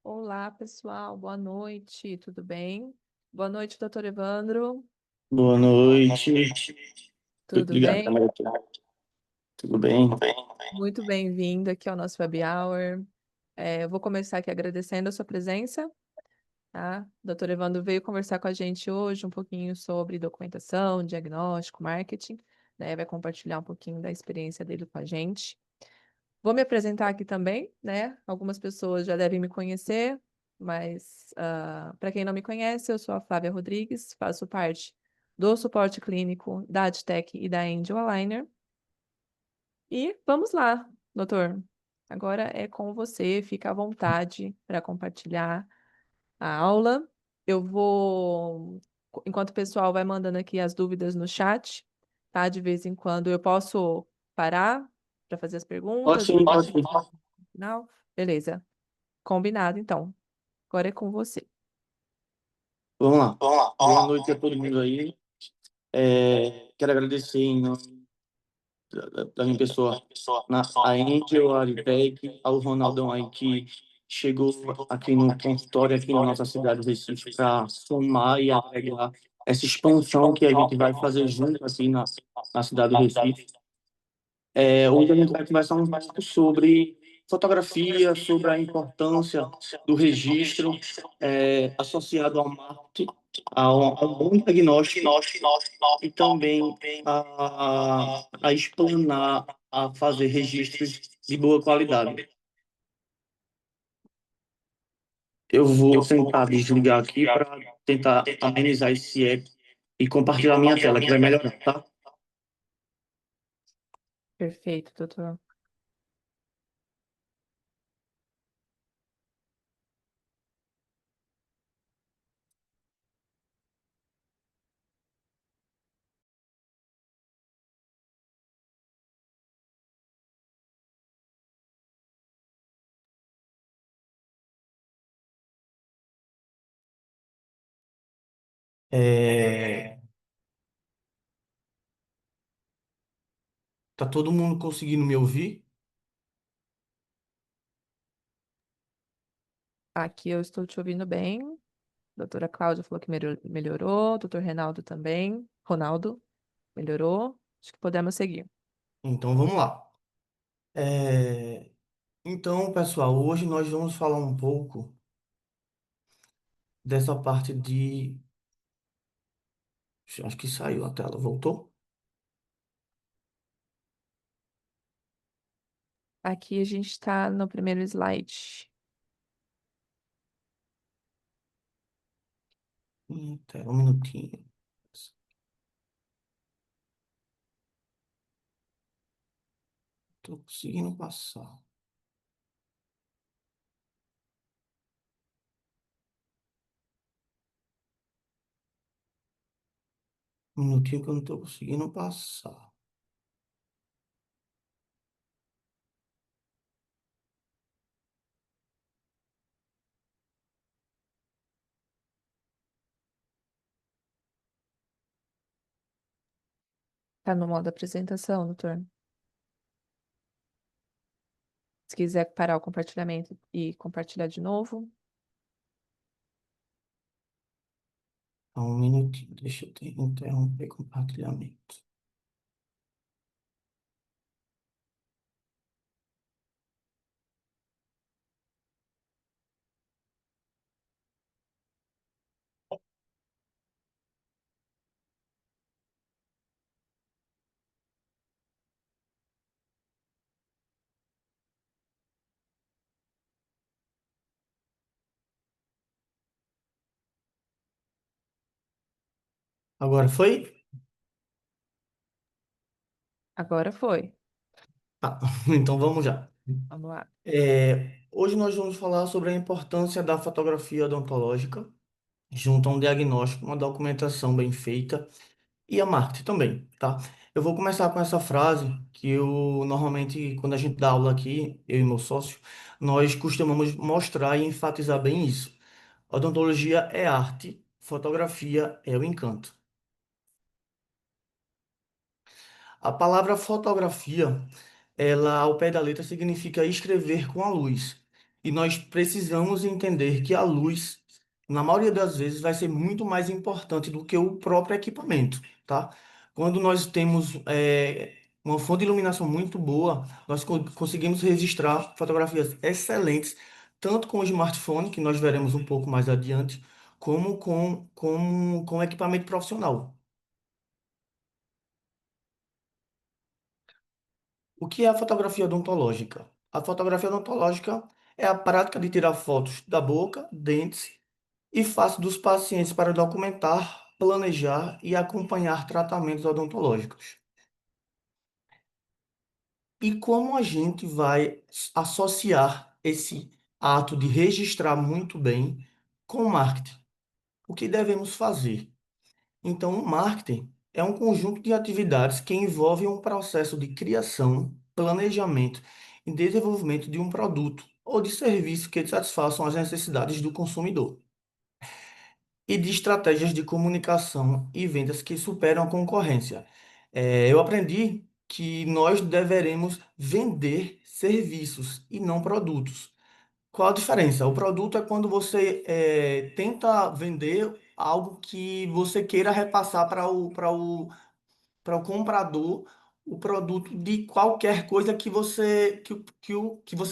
Olá, pessoal. Boa noite. Tudo bem? Boa noite, doutor Evandro. Boa noite. Tudo Obrigado, bem? câmera. Tudo bem? Muito bem-vindo aqui ao nosso Web Hour. Eu vou começar aqui agradecendo a sua presença, tá? O doutor Evandro veio conversar com a gente hoje um pouquinho sobre documentação, diagnóstico, marketing, né? Vai compartilhar um pouquinho da experiência dele com a gente. Vou me apresentar aqui também, né? Algumas pessoas já devem me conhecer, mas para quem não me conhece, eu sou a Flávia Rodrigues, faço parte do suporte clínico da Adtech e da Angel Aligner. E vamos lá, doutor. Agora é com você, fica à vontade para compartilhar a aula. Eu vou, enquanto o pessoal vai mandando aqui as dúvidas no chat, tá? De vez em quando eu posso parar para fazer as Pode perguntas e sim, depois pode sim. no final. Beleza. Combinado, então. Agora é com você. Vamos lá. Boa noite a todo mundo aí. Quero agradecer em nome da minha pessoa, a Angel, a Aritec, ao Ronaldão aí que chegou aqui no consultório, aqui na nossa cidade de Recife, para somar e agregar essa expansão que a gente vai fazer junto aqui na cidade do Recife. Hoje a gente vai conversar um pouco sobre fotografia, sobre a importância do registro associado ao marketing, a um bom diagnóstico e também a explanar, a fazer registros de boa qualidade. Eu vou tentar desligar aqui para tentar amenizar esse eco e compartilhar minha tela, que vai melhorar, tá? Perfeito, doutor. É, Tá todo mundo conseguindo me ouvir? Aqui eu estou te ouvindo bem. Doutora Cláudia falou que melhorou. Doutor Reinaldo também. Ronaldo, melhorou. Acho que podemos seguir. Então vamos lá. É, Então, pessoal, hoje nós vamos falar um pouco dessa parte de. Acho que saiu a tela, voltou? Aqui a gente está no primeiro slide. Um minutinho. Estou conseguindo passar. Um minutinho que eu não estou conseguindo passar. Está no modo apresentação, doutor. Se quiser parar o compartilhamento e compartilhar de novo. Um minutinho, deixa eu interromper o compartilhamento. Agora foi? Agora foi. Tá, então vamos já. Vamos lá. Hoje nós vamos falar sobre a importância da fotografia odontológica junto a um diagnóstico, uma documentação bem feita e a marketing também, tá? Eu vou começar com essa frase que eu normalmente, quando a gente dá aula aqui, eu e meu sócio, nós costumamos mostrar e enfatizar bem isso. Odontologia é arte, fotografia é o encanto. A palavra fotografia, ela ao pé da letra significa escrever com a luz. E nós precisamos entender que a luz, na maioria das vezes, vai ser muito mais importante do que o próprio equipamento, tá? Quando nós temos uma fonte de iluminação muito boa, nós conseguimos registrar fotografias excelentes, tanto com o smartphone, que nós veremos um pouco mais adiante, como com equipamento profissional. O que é a fotografia odontológica? A fotografia odontológica é a prática de tirar fotos da boca, dentes e face dos pacientes para documentar, planejar e acompanhar tratamentos odontológicos. E como a gente vai associar esse ato de registrar muito bem com o marketing? O que devemos fazer? Então, o marketing é um conjunto de atividades que envolvem um processo de criação, planejamento e desenvolvimento de um produto ou de serviço que satisfaçam as necessidades do consumidor, e de estratégias de comunicação e vendas que superam a concorrência. Eu aprendi que nós deveremos vender serviços e não produtos. Qual a diferença? O produto é quando você tenta vender algo que você queira repassar para o comprador o produto de qualquer coisa que você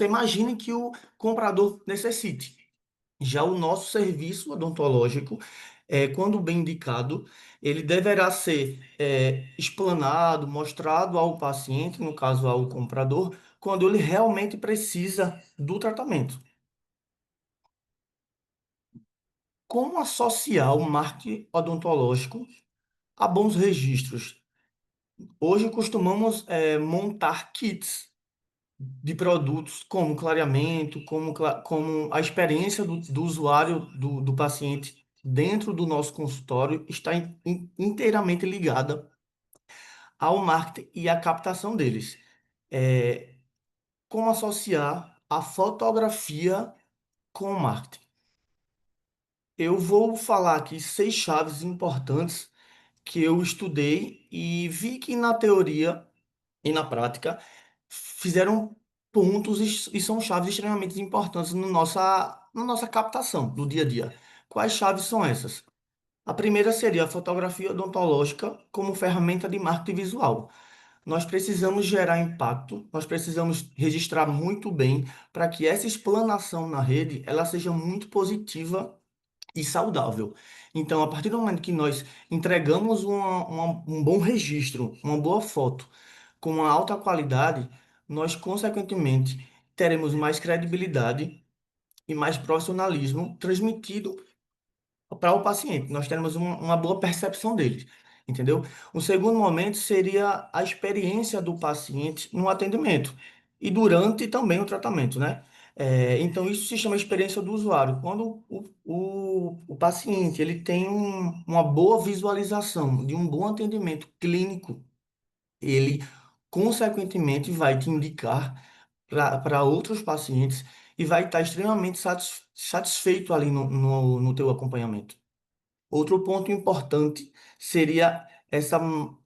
imagine que o comprador necessite. Já o nosso serviço odontológico, quando bem indicado, ele deverá ser explanado, mostrado ao paciente, no caso ao comprador, quando ele realmente precisa do tratamento. Como associar o marketing odontológico a bons registros? Hoje costumamos montar kits de produtos como clareamento, como a experiência do usuário, do paciente dentro do nosso consultório está inteiramente ligada ao marketing e à captação deles. É, como associar a fotografia com o marketing? Eu vou falar aqui 6 chaves importantes que eu estudei e vi que na teoria e na prática fizeram pontos e são chaves extremamente importantes no na nossa captação do dia a dia. Quais chaves são essas? A primeira seria a fotografia odontológica como ferramenta de marketing visual. Nós precisamos gerar impacto, nós precisamos registrar muito bem para que essa explanação na rede ela seja muito positiva e saudável. Então, a partir do momento que nós entregamos um bom registro, uma boa foto, com uma alta qualidade, nós, consequentemente, teremos mais credibilidade e mais profissionalismo transmitido para o paciente. Nós teremos uma boa percepção dele, entendeu? O segundo momento seria a experiência do paciente no atendimento e durante também o tratamento, né? Então, isso se chama experiência do usuário. Quando o paciente ele tem uma boa visualização de um bom atendimento clínico, ele consequentemente vai te indicar para outros pacientes e vai estar extremamente satisfeito ali no teu acompanhamento. Outro ponto importante seria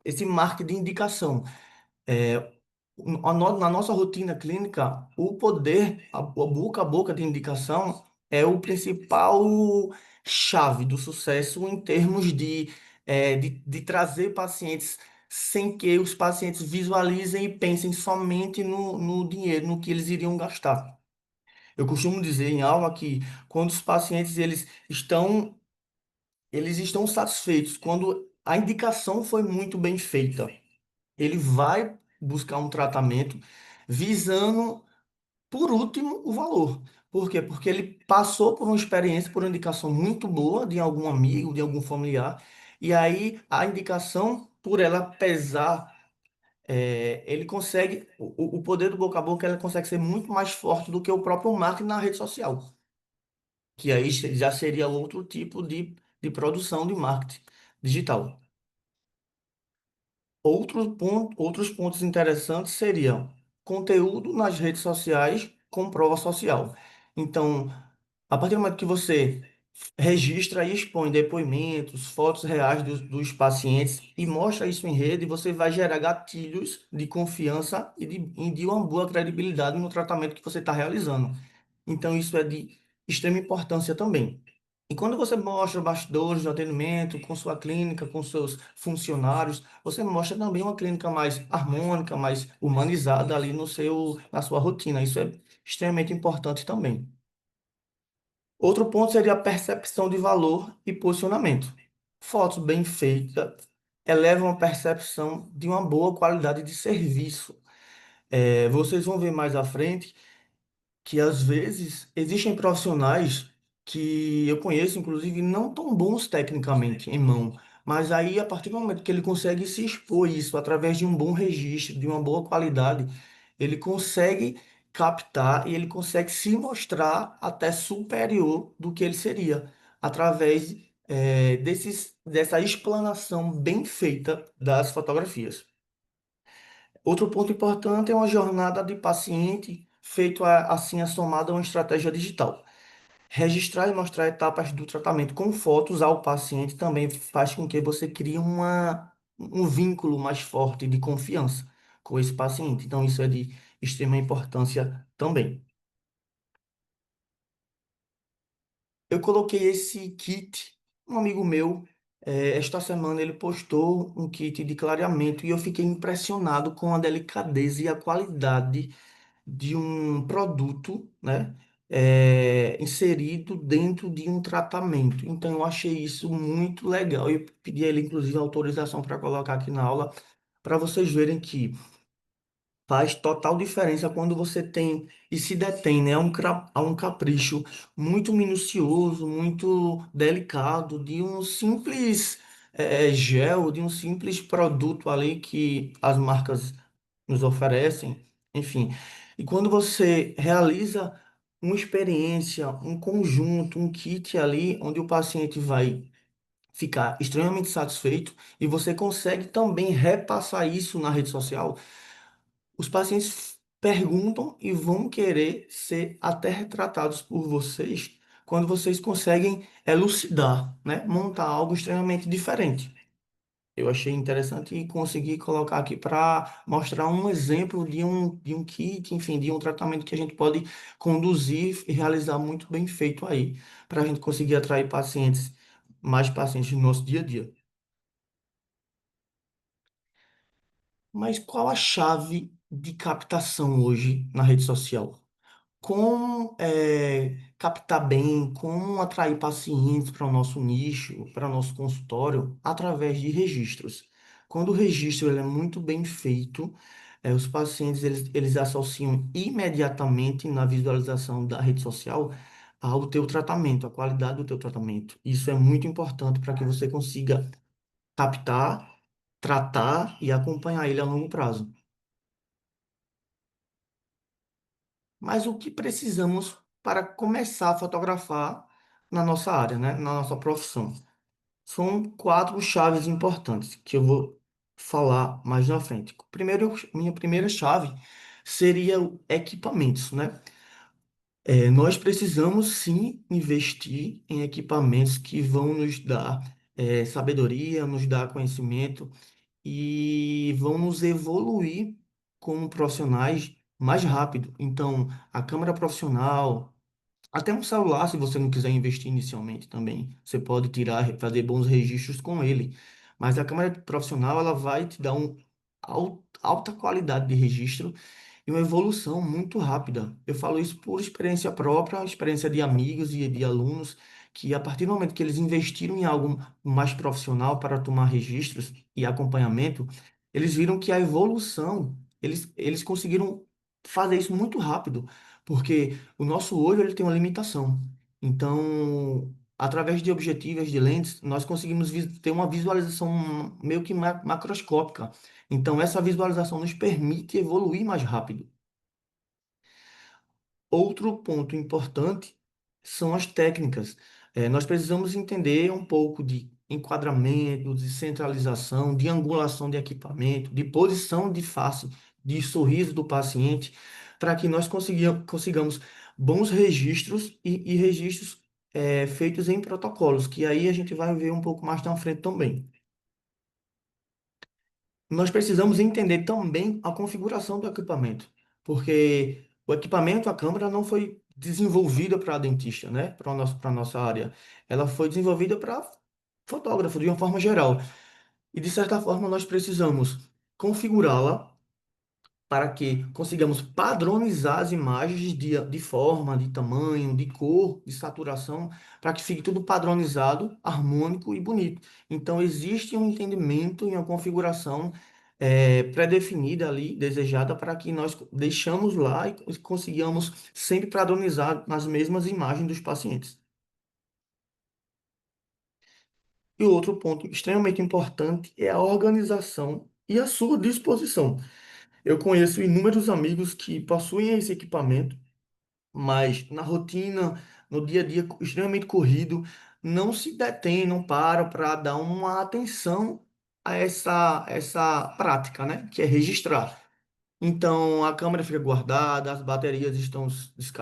esse marketing de indicação. É, na nossa rotina clínica, o poder, a boca a boca de indicação é o principal chave do sucesso em termos de trazer pacientes sem que os pacientes visualizem e pensem somente no dinheiro, no que eles iriam gastar. Eu costumo dizer em aula que quando os pacientes eles estão satisfeitos, quando a indicação foi muito bem feita, ele vai buscar um tratamento visando, por último, o valor. Por quê? Porque ele passou por uma experiência, por uma indicação muito boa de algum amigo, de algum familiar, e aí a indicação, por ela pesar, ele consegue, o poder do boca a boca, ela consegue ser muito mais forte do que o próprio marketing na rede social, que aí já seria outro tipo de produção de marketing digital. Outros pontos interessantes seriam conteúdo nas redes sociais com prova social. Então, a partir do momento que você registra e expõe depoimentos, fotos reais dos pacientes e mostra isso em rede, você vai gerar gatilhos de confiança e de uma boa credibilidade no tratamento que você está realizando. Então, isso é de extrema importância também. E quando você mostra bastidores do atendimento com sua clínica, com seus funcionários, você mostra também uma clínica mais harmônica, mais humanizada ali no na sua rotina. Isso é extremamente importante também. Outro ponto seria a percepção de valor e posicionamento. Fotos bem feitas elevam a percepção de uma boa qualidade de serviço. Vocês vão ver mais à frente que às vezes existem profissionais que eu conheço, inclusive, não tão bons tecnicamente em mão, mas aí a partir do momento que ele consegue se expor isso através de um bom registro, de uma boa qualidade, ele consegue captar e ele consegue se mostrar até superior do que ele seria, através dessa explanação bem feita das fotografias. Outro ponto importante é uma jornada de paciente feito assim a somada a uma estratégia digital. Registrar e mostrar etapas do tratamento com fotos ao paciente também faz com que você crie um vínculo mais forte de confiança com esse paciente. Então, isso é de extrema importância também. Eu coloquei esse kit, um amigo meu, esta semana ele postou um kit de clareamento e eu fiquei impressionado com a delicadeza e a qualidade de um produto, né, inserido dentro de um tratamento. Então, eu achei isso muito legal. Eu pedi a ele, inclusive, autorização para colocar aqui na aula, para vocês verem que faz total diferença quando você tem e se detém, né, a um capricho muito minucioso, muito delicado, de um simples gel, de um simples produto ali que as marcas nos oferecem, enfim. E quando você realiza uma experiência, um conjunto, um kit ali, onde o paciente vai ficar extremamente satisfeito e você consegue também repassar isso na rede social, os pacientes perguntam e vão querer ser até retratados por vocês quando vocês conseguem elucidar, né? Montar algo extremamente diferente. Eu achei interessante e consegui colocar aqui para mostrar um exemplo de um kit, enfim, de um tratamento que a gente pode conduzir e realizar muito bem feito aí, para a gente conseguir atrair pacientes, mais pacientes no nosso dia a dia. Mas qual a chave de captação hoje na rede social? Como captar bem, como atrair pacientes para o nosso nicho, para o nosso consultório, através de registros. Quando o registro ele é muito bem feito, os pacientes eles associam imediatamente na visualização da rede social ao teu tratamento, à qualidade do teu tratamento. Isso é muito importante para que você consiga captar, tratar e acompanhar ele a longo prazo. Mas o que precisamos para começar a fotografar na nossa área, né? Na nossa profissão? São quatro chaves importantes que eu vou falar mais na frente. Primeiro, minha primeira chave seria o equipamentos, né? Nós precisamos sim investir em equipamentos que vão nos dar sabedoria, nos dar conhecimento e vão nos evoluir como profissionais mais rápido. Então, a câmera profissional, até um celular, se você não quiser investir inicialmente também, você pode tirar, fazer bons registros com ele. Mas a câmera profissional, ela vai te dar alta qualidade de registro e uma evolução muito rápida. Eu falo isso por experiência própria, experiência de amigos e de alunos, que a partir do momento que eles investiram em algo mais profissional para tomar registros e acompanhamento, eles viram que a evolução, eles conseguiram fazer isso muito rápido, porque o nosso olho ele tem uma limitação. Então, através de objetivos, de lentes, nós conseguimos ter uma visualização meio que macroscópica. Então, essa visualização nos permite evoluir mais rápido. Outro ponto importante são as técnicas. Nós precisamos entender um pouco de enquadramento, de centralização, de angulação de equipamento, de posição de face, de sorriso do paciente, para que nós consigamos bons registros e registros feitos em protocolos, que aí a gente vai ver um pouco mais na frente também. Nós precisamos entender também a configuração do equipamento, porque o equipamento, a câmera, não foi desenvolvida para dentista, né? Para nossa área. Ela foi desenvolvida para fotógrafo de uma forma geral. E de certa forma nós precisamos configurá-la para que consigamos padronizar as imagens de forma, de tamanho, de cor, de saturação, para que fique tudo padronizado, harmônico e bonito. Então, existe um entendimento e uma configuração pré-definida ali, desejada, para que nós deixamos lá e consigamos sempre padronizar nas mesmas imagens dos pacientes. E o outro ponto extremamente importante é a organização e a sua disposição. Eu conheço inúmeros amigos que possuem esse equipamento, mas na rotina, no dia a dia extremamente corrido, não se detém, não para dar uma atenção a essa prática, né? Que é registrar. Então, a câmera fica guardada, as baterias estão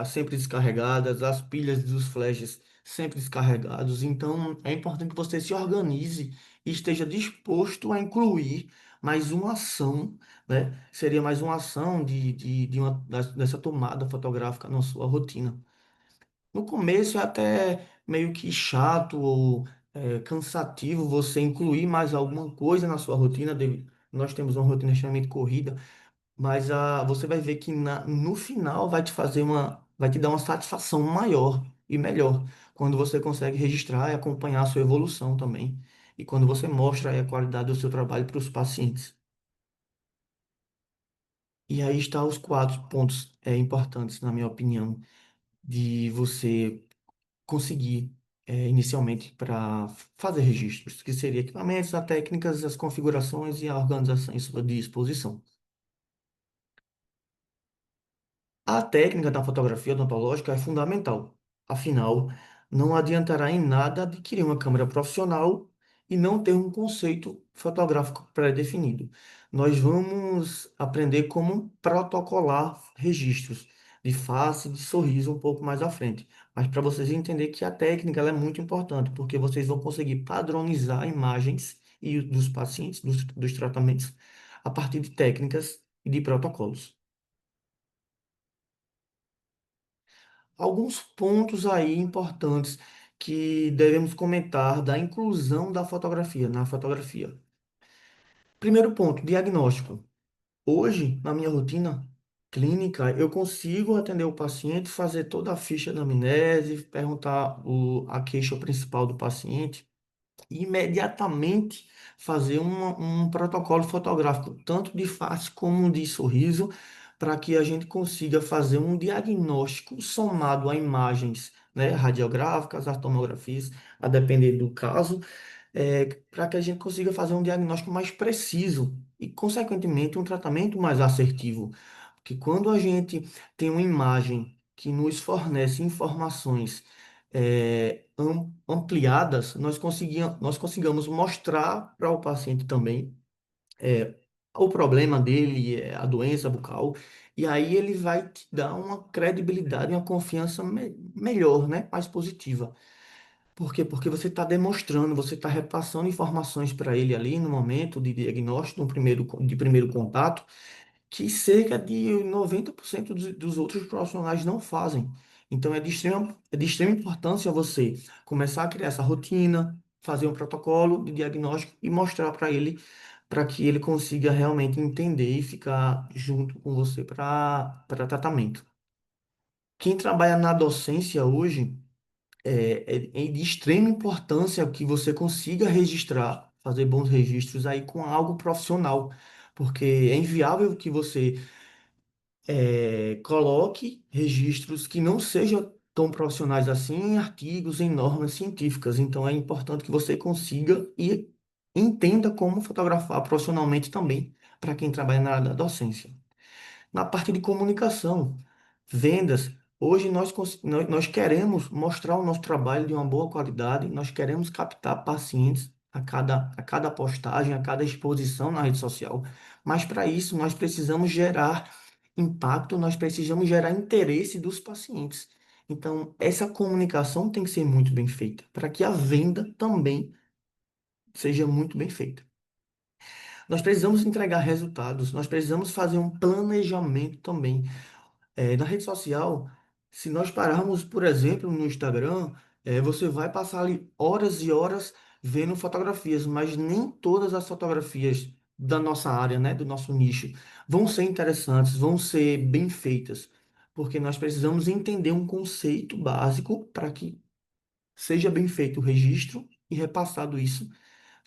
sempre descarregadas, as pilhas dos flashes sempre descarregados. Então, é importante que você se organize e esteja disposto a incluir mais uma ação, né? Seria mais uma ação dessa tomada fotográfica na sua rotina. No começo é até meio que chato ou cansativo você incluir mais alguma coisa na sua rotina. Nós temos uma rotina extremamente corrida, mas você vai ver que no final vai te dar uma satisfação maior e melhor quando você consegue registrar e acompanhar a sua evolução também. E quando você mostra aí a qualidade do seu trabalho para os pacientes. E aí está os quatro pontos importantes, na minha opinião, de você conseguir inicialmente para fazer registros, que seria equipamentos, as técnicas, as configurações e a organização em sua disposição. A técnica da fotografia odontológica é fundamental. Afinal, não adiantará em nada adquirir uma câmera profissional e não ter um conceito fotográfico pré-definido. Nós vamos aprender como protocolar registros de face, de sorriso um pouco mais à frente. Mas para vocês entenderem que a técnica ela é muito importante, porque vocês vão conseguir padronizar imagens dos pacientes, dos tratamentos, a partir de técnicas e de protocolos. Alguns pontos aí importantes que devemos comentar da inclusão da fotografia na fotografia. Primeiro ponto, diagnóstico. Hoje, na minha rotina clínica, eu consigo atender o paciente, fazer toda a ficha da anamnese, perguntar a queixa principal do paciente e imediatamente fazer um protocolo fotográfico, tanto de face como de sorriso, para que a gente consiga fazer um diagnóstico somado a imagens, né, radiográficas, as tomografias, a depender do caso, para que a gente consiga fazer um diagnóstico mais preciso e, consequentemente, um tratamento mais assertivo. Porque quando a gente tem uma imagem que nos fornece informações ampliadas, nós consigamos mostrar para o paciente também é, o problema dele, a doença bucal, e aí ele vai te dar uma credibilidade, uma confiança melhor, né? Mais positiva. Por quê? Porque você está demonstrando, você está repassando informações para ele ali no momento de diagnóstico, de primeiro contato, que cerca de 90% dos outros profissionais não fazem. Então, é de extrema importância você começar a criar essa rotina, fazer um protocolo de diagnóstico e mostrar para que ele consiga realmente entender e ficar junto com você para tratamento. Quem trabalha na docência hoje, é de extrema importância que você consiga registrar, fazer bons registros aí com algo profissional, porque é inviável que você coloque registros que não sejam tão profissionais assim em artigos, em normas científicas. Então é importante que você consiga e entenda como fotografar profissionalmente também, para quem trabalha na área da docência. Na parte de comunicação, vendas, hoje nós queremos mostrar o nosso trabalho de uma boa qualidade, nós queremos captar pacientes a cada postagem, a cada exposição na rede social, mas para isso nós precisamos gerar impacto, nós precisamos gerar interesse dos pacientes. Então, essa comunicação tem que ser muito bem feita, para que a venda também seja muito bem feita. Nós precisamos entregar resultados, nós precisamos fazer um planejamento também. Na rede social, Se nós pararmos, por exemplo, no Instagram, você vai passar ali horas e horas vendo fotografias, mas nem todas as fotografias da nossa área, né, do nosso nicho, vão ser interessantes, vão ser bem feitas, porque nós precisamos entender um conceito básico para que seja bem feito o registro e repassado isso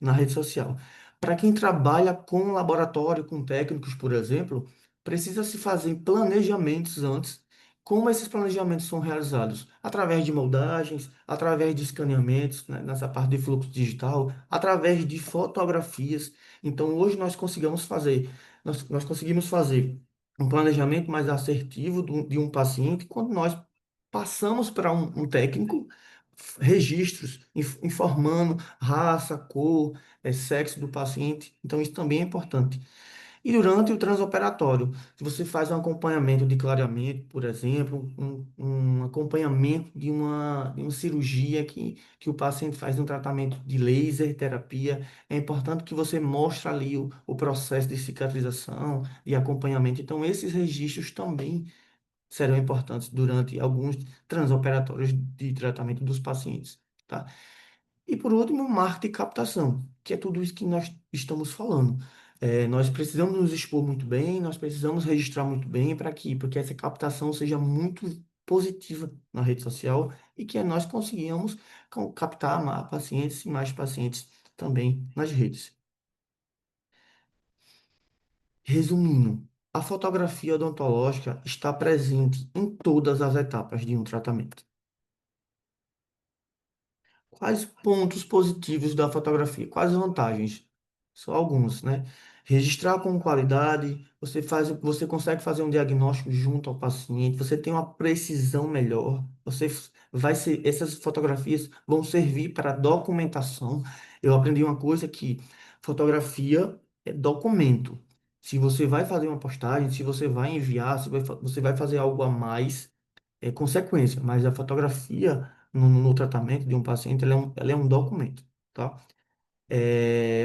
na rede social. Para quem trabalha com laboratório, com técnicos, por exemplo, precisa se fazer planejamentos antes. Como esses planejamentos são realizados? Através de moldagens, através de escaneamentos, né, nessa parte de fluxo digital, através de fotografias. Então, hoje nós conseguimos fazer um planejamento mais assertivo de um paciente quando nós passamos para um técnico registros informando raça, cor, sexo do paciente. Então, isso também é importante. E durante o transoperatório, se você faz um acompanhamento de clareamento, por exemplo, um acompanhamento de uma cirurgia que o paciente faz um tratamento de laser terapia, é importante que você mostre ali o processo de cicatrização e acompanhamento. Então, esses registros também serão importantes durante alguns transoperatórios de tratamento dos pacientes, tá? E por último, marketing e captação, que é tudo isso que nós estamos falando. Nós precisamos nos expor muito bem, nós precisamos registrar muito bem para quê? Porque essa captação seja muito positiva na rede social e que nós consigamos captar pacientes e mais pacientes também nas redes. Resumindo, a fotografia odontológica está presente em todas as etapas de um tratamento. Quais pontos positivos da fotografia? Quais vantagens? Só alguns, né? Registrar com qualidade, você consegue fazer um diagnóstico junto ao paciente, você tem uma precisão melhor, essas fotografias vão servir para documentação. Eu aprendi uma coisa que fotografia é documento. Se você vai fazer uma postagem, se você vai enviar, se você vai fazer algo a mais, é consequência, mas a fotografia no tratamento de um paciente, ela é um documento, tá?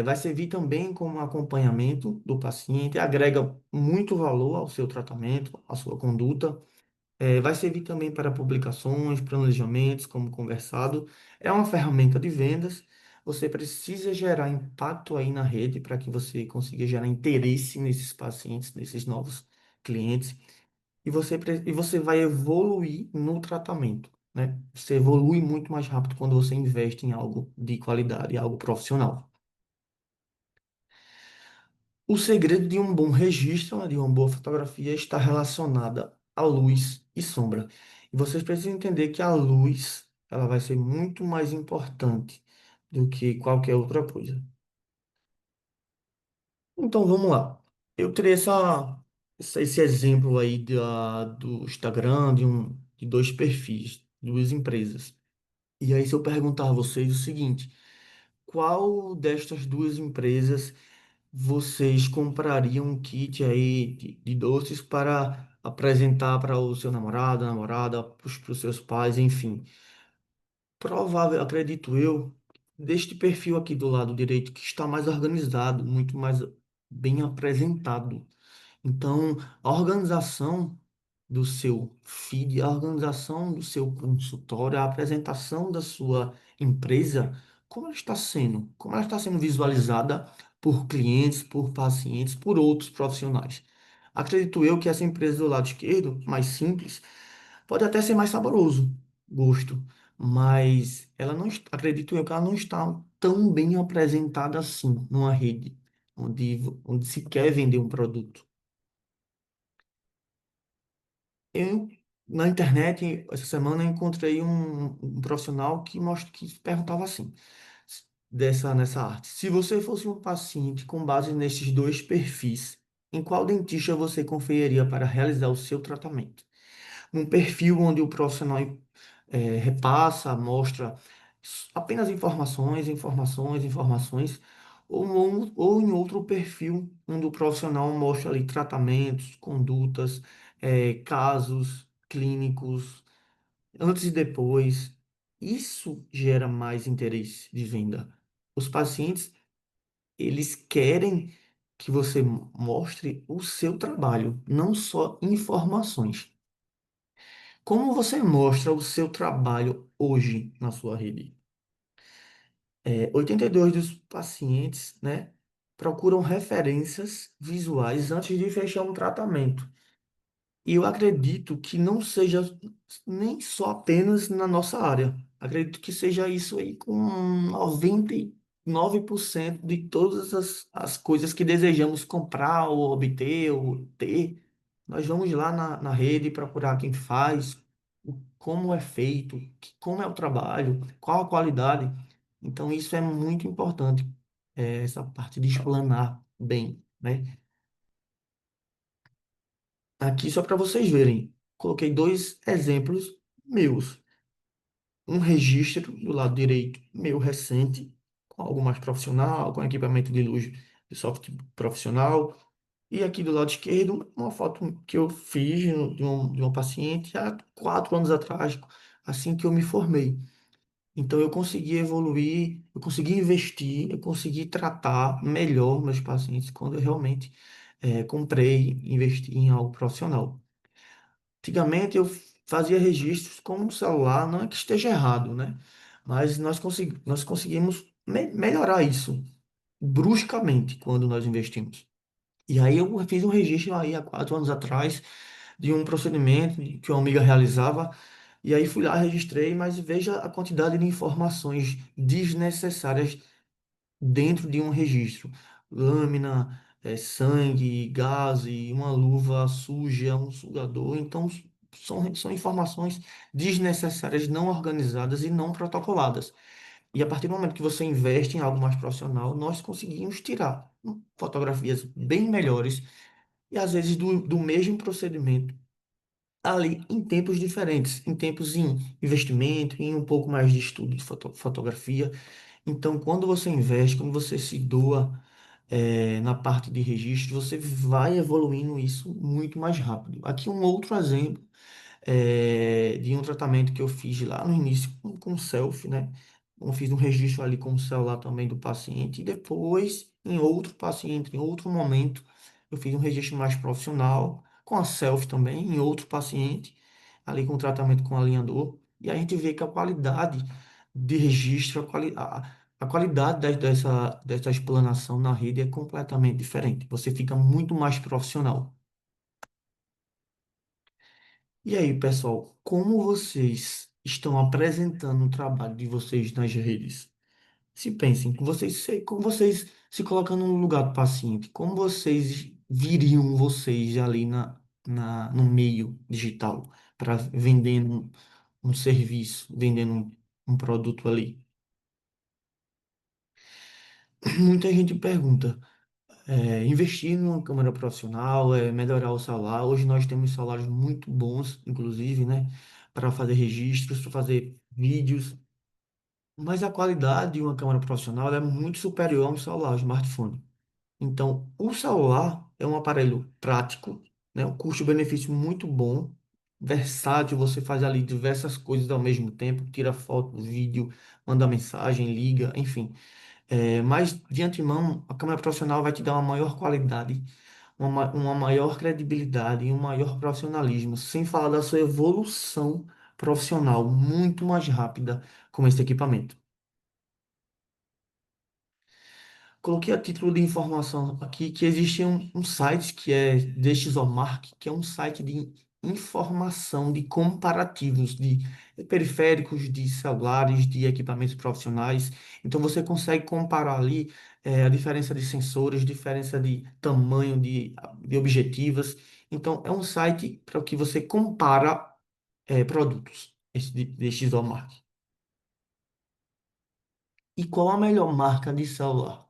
Vai servir também como acompanhamento do paciente, agrega muito valor ao seu tratamento, à sua conduta. Vai servir também para publicações, planejamentos, como conversado. É uma ferramenta de vendas. Você precisa gerar impacto aí na rede para que você consiga gerar interesse nesses pacientes, nesses novos clientes e você vai evoluir no tratamento, né? Você evolui muito mais rápido quando você investe em algo de qualidade, algo profissional. O segredo de um bom registro, né, de uma boa fotografia, está relacionada à luz e sombra. E vocês precisam entender que a luz, ela vai ser muito mais importante do que qualquer outra coisa. Então vamos lá. Eu tirei esse exemplo aí do Instagram, de dois perfis, duas empresas. E aí, se eu perguntar a vocês o seguinte: qual destas duas empresas vocês comprariam um kit aí de doces para apresentar para o seu namorado, namorada, para os seus pais, enfim? Provável, acredito eu, deste perfil aqui do lado direito, que está mais organizado, muito mais bem apresentado. Então, a organização do seu feed, a organização do seu consultório, a apresentação da sua empresa, como ela está sendo? Como ela está sendo visualizada por clientes, por pacientes, por outros profissionais? Acredito eu que essa empresa do lado esquerdo, mais simples, pode até ser mais saboroso, gosto, mas ela não, acredito eu que ela não está tão bem apresentada assim numa rede onde se quer vender um produto. Eu, na internet, essa semana, encontrei um profissional que perguntava assim, nessa arte. Se você fosse um paciente com base nesses dois perfis, em qual dentista você confiaria para realizar o seu tratamento? Um perfil onde o profissional repassa, mostra apenas informações, informações, informações, ou em outro perfil onde o profissional mostra ali tratamentos, condutas, casos clínicos, antes e depois. Isso gera mais interesse de venda. Os pacientes, eles querem que você mostre o seu trabalho, não só informações. Como você mostra o seu trabalho hoje na sua rede? 82 dos pacientes, né, procuram referências visuais antes de fechar um tratamento. E eu acredito que não seja nem só apenas na nossa área. Acredito que seja isso aí com 99% de todas as coisas que desejamos comprar ou obter ou ter. Nós vamos lá na rede procurar quem faz, como é feito, como é o trabalho, qual a qualidade. Então, isso é muito importante, essa parte de explanar bem, né? Aqui só para vocês verem, coloquei dois exemplos meus. Um registro do lado direito, meu recente, com algo mais profissional, com equipamento de luz de software profissional. E aqui do lado esquerdo, uma foto que eu fiz de uma paciente há 4 anos atrás, assim que eu me formei. Então eu consegui evoluir, eu consegui investir, eu consegui tratar melhor meus pacientes quando eu realmente comprei, investi em algo profissional. Antigamente eu fazia registros com o celular, não é que esteja errado, né? Mas nós conseguimos melhorar isso bruscamente quando nós investimos. E aí eu fiz um registro aí há 4 anos atrás de um procedimento que uma amiga realizava, e aí fui lá, registrei, mas veja a quantidade de informações desnecessárias dentro de um registro. Lâmina, sangue, gás, uma luva suja, um sugador. Então, são informações desnecessárias, não organizadas e não protocoladas. E a partir do momento que você investe em algo mais profissional, nós conseguimos tirar fotografias bem melhores e às vezes do mesmo procedimento ali em tempos diferentes, em tempos em investimento, em um pouco mais de estudo de fotografia. Então, quando você investe, quando você se doa na parte de registro, você vai evoluindo isso muito mais rápido. Aqui um outro exemplo de um tratamento que eu fiz lá no início com selfie, né? Eu fiz um registro ali com o celular também do paciente e depois, em outro paciente, em outro momento, eu fiz um registro mais profissional com a selfie também, em outro paciente, ali com tratamento com alinhador. E a gente vê que a qualidade de registro, a qualidade dessa explanação na rede é completamente diferente. Você fica muito mais profissional. E aí, pessoal, como vocês estão apresentando o trabalho de vocês nas redes? Se pensem, como vocês se colocando no lugar do paciente, como vocês viriam vocês ali no meio digital para vendendo um serviço, vendendo um produto ali? Muita gente pergunta, investir numa câmera profissional, melhorar o celular. Hoje nós temos celulares muito bons, inclusive, né, para fazer registros, para fazer vídeos. Mas a qualidade de uma câmera profissional ela é muito superior a um celular, um smartphone. Então, o celular é um aparelho prático, né, um custo-benefício muito bom, versátil. Você faz ali diversas coisas ao mesmo tempo, tira foto, vídeo, manda mensagem, liga, enfim. Mas de antemão, a câmera profissional vai te dar uma maior qualidade, uma maior credibilidade e um maior profissionalismo, sem falar da sua evolução profissional muito mais rápida com esse equipamento. Coloquei a título de informação aqui que existe um site que é DxOMark, que é um site de informação de comparativos de periféricos, de celulares, de equipamentos profissionais. Então você consegue comparar ali a diferença de sensores, diferença de tamanho de objetivas. Então é um site para que você compara produtos, esse de DxOMark. E qual a melhor marca de celular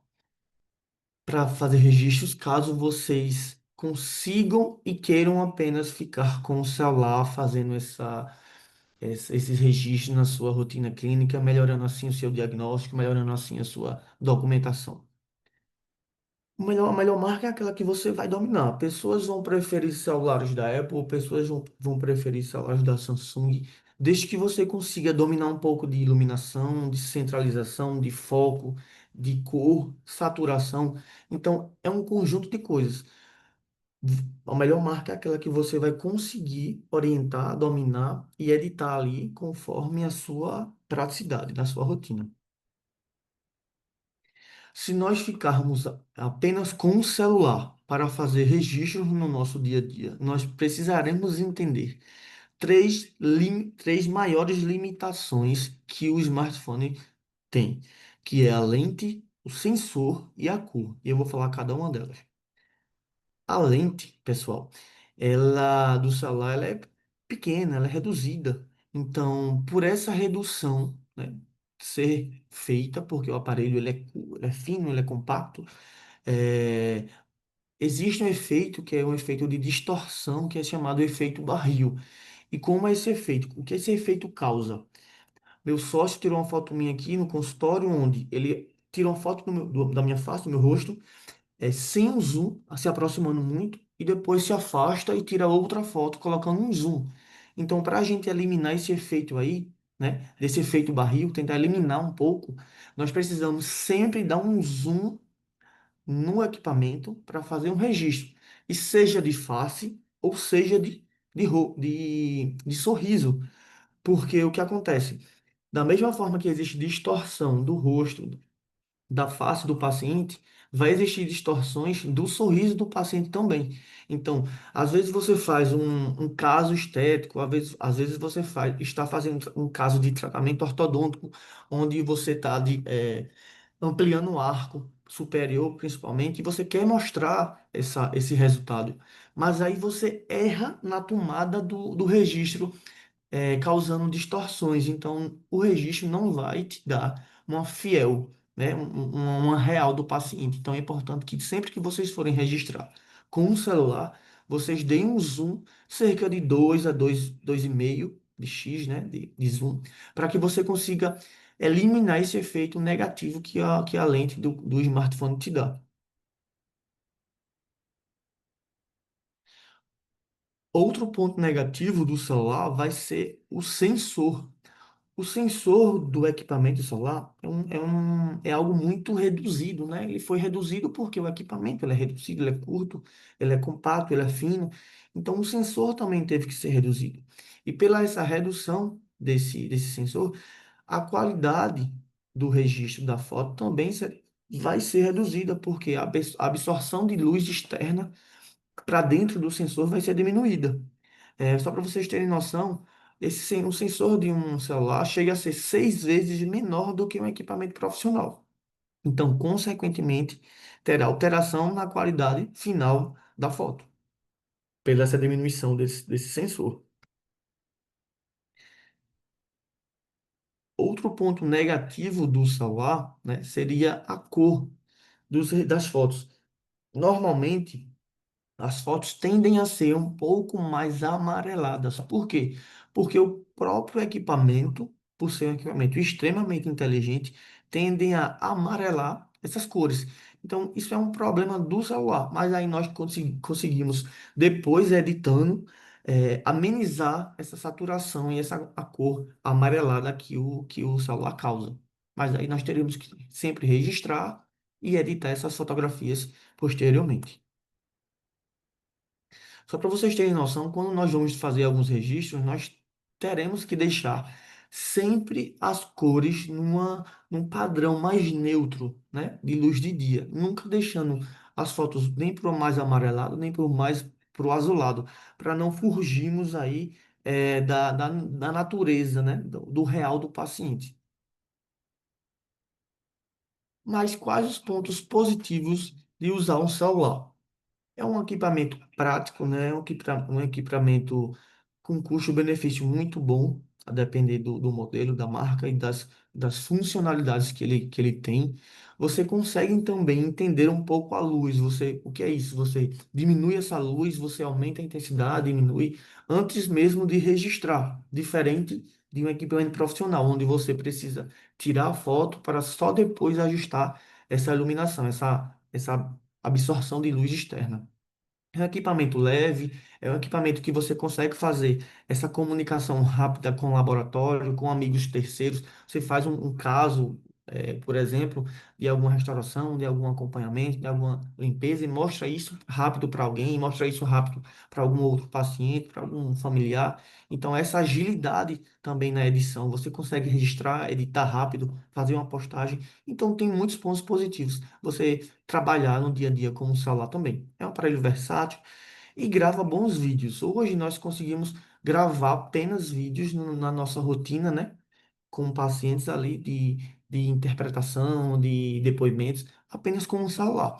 para fazer registros caso vocês consigam e queiram apenas ficar com o celular fazendo esses registros na sua rotina clínica, melhorando assim o seu diagnóstico, melhorando assim a sua documentação. A melhor marca é aquela que você vai dominar. Pessoas vão preferir celulares da Apple, pessoas vão preferir celulares da Samsung, desde que você consiga dominar um pouco de iluminação, de centralização, de foco, de cor, saturação. Então, é um conjunto de coisas. A melhor marca é aquela que você vai conseguir orientar, dominar e editar ali conforme a sua praticidade, na sua rotina. Se nós ficarmos apenas com o celular para fazer registros no nosso dia a dia, nós precisaremos entender três maiores limitações que o smartphone tem, que é a lente, o sensor e a cor. E eu vou falar cada uma delas. A lente, pessoal, ela do celular, ela é pequena, ela é reduzida. Então, por essa redução, né, ser feita, porque o aparelho ele é fino, ele é compacto, é, existe um efeito que é um efeito de distorção, que é chamado efeito barril. E como é esse efeito? O que esse efeito causa? Meu sócio tirou uma foto minha aqui no consultório, onde ele tirou uma foto da minha face, do meu rosto, sem um zoom, se aproximando muito, e depois se afasta e tira outra foto colocando um zoom. Então, para a gente eliminar esse efeito aí, né, desse efeito barril, tentar eliminar um pouco, nós precisamos sempre dar um zoom no equipamento para fazer um registro, e seja de face ou seja de sorriso, porque o que acontece? Da mesma forma que existe distorção do rosto, da face do paciente, vai existir distorções do sorriso do paciente também. Então, às vezes você faz um caso estético, às vezes você está fazendo um caso de tratamento ortodôntico, onde você está ampliando o arco superior, principalmente, e você quer mostrar esse resultado. Mas aí você erra na tomada do registro, causando distorções. Então, o registro não vai te dar uma fiel, né, uma real do paciente. Então, é importante que sempre que vocês forem registrar com o celular, vocês deem um zoom cerca de 2 a 2,5 de X, né, de zoom, para que você consiga eliminar esse efeito negativo que a lente do smartphone te dá. Outro ponto negativo do celular vai ser o sensor. O sensor do equipamento solar é algo muito reduzido, né? Ele foi reduzido porque o equipamento ele é reduzido, ele é curto, ele é compacto, ele é fino. Então, o sensor também teve que ser reduzido. E pela essa redução desse sensor, a qualidade do registro da foto também vai ser reduzida, porque a absorção de luz externa para dentro do sensor vai ser diminuída. Só para vocês terem noção, um sensor de um celular chega a ser 6 vezes menor do que um equipamento profissional. Então, consequentemente, terá alteração na qualidade final da foto, pela essa diminuição desse sensor. Outro ponto negativo do celular, né, seria a cor das fotos. Normalmente, as fotos tendem a ser um pouco mais amareladas. Por quê? Porque o próprio equipamento, por ser um equipamento extremamente inteligente, tendem a amarelar essas cores. Então, isso é um problema do celular, mas aí nós conseguimos, depois editando, amenizar essa saturação e a cor amarelada que o celular causa. Mas aí nós teríamos que sempre registrar e editar essas fotografias posteriormente. Só para vocês terem noção, quando nós vamos fazer alguns registros, nós teremos que deixar sempre as cores num padrão mais neutro, né, de luz de dia, nunca deixando as fotos nem para o mais amarelado, nem para o azulado, para não fugirmos aí da natureza, né, do real do paciente. Mas quais os pontos positivos de usar um celular? É um equipamento prático, né? Um equipamento com custo-benefício muito bom, a depender do modelo, da marca e das funcionalidades que ele tem. Você consegue também entender um pouco a luz. O que é isso? Você diminui essa luz, você aumenta a intensidade, diminui, antes mesmo de registrar, diferente de um equipamento profissional, onde você precisa tirar a foto para só depois ajustar essa iluminação, essa absorção de luz externa. É um equipamento leve, é um equipamento que você consegue fazer essa comunicação rápida com o laboratório, com amigos terceiros. Você faz um caso, por exemplo, de alguma restauração, de algum acompanhamento, de alguma limpeza, e mostra isso rápido para alguém, mostra isso rápido para algum outro paciente, para algum familiar. Então, essa agilidade também na edição, você consegue registrar, editar rápido, fazer uma postagem. Então, tem muitos pontos positivos. Você trabalhar no dia a dia com o celular também. É um aparelho versátil e grava bons vídeos. Hoje nós conseguimos gravar apenas vídeos na nossa rotina, né? Com pacientes ali de interpretação, de depoimentos, apenas com o celular.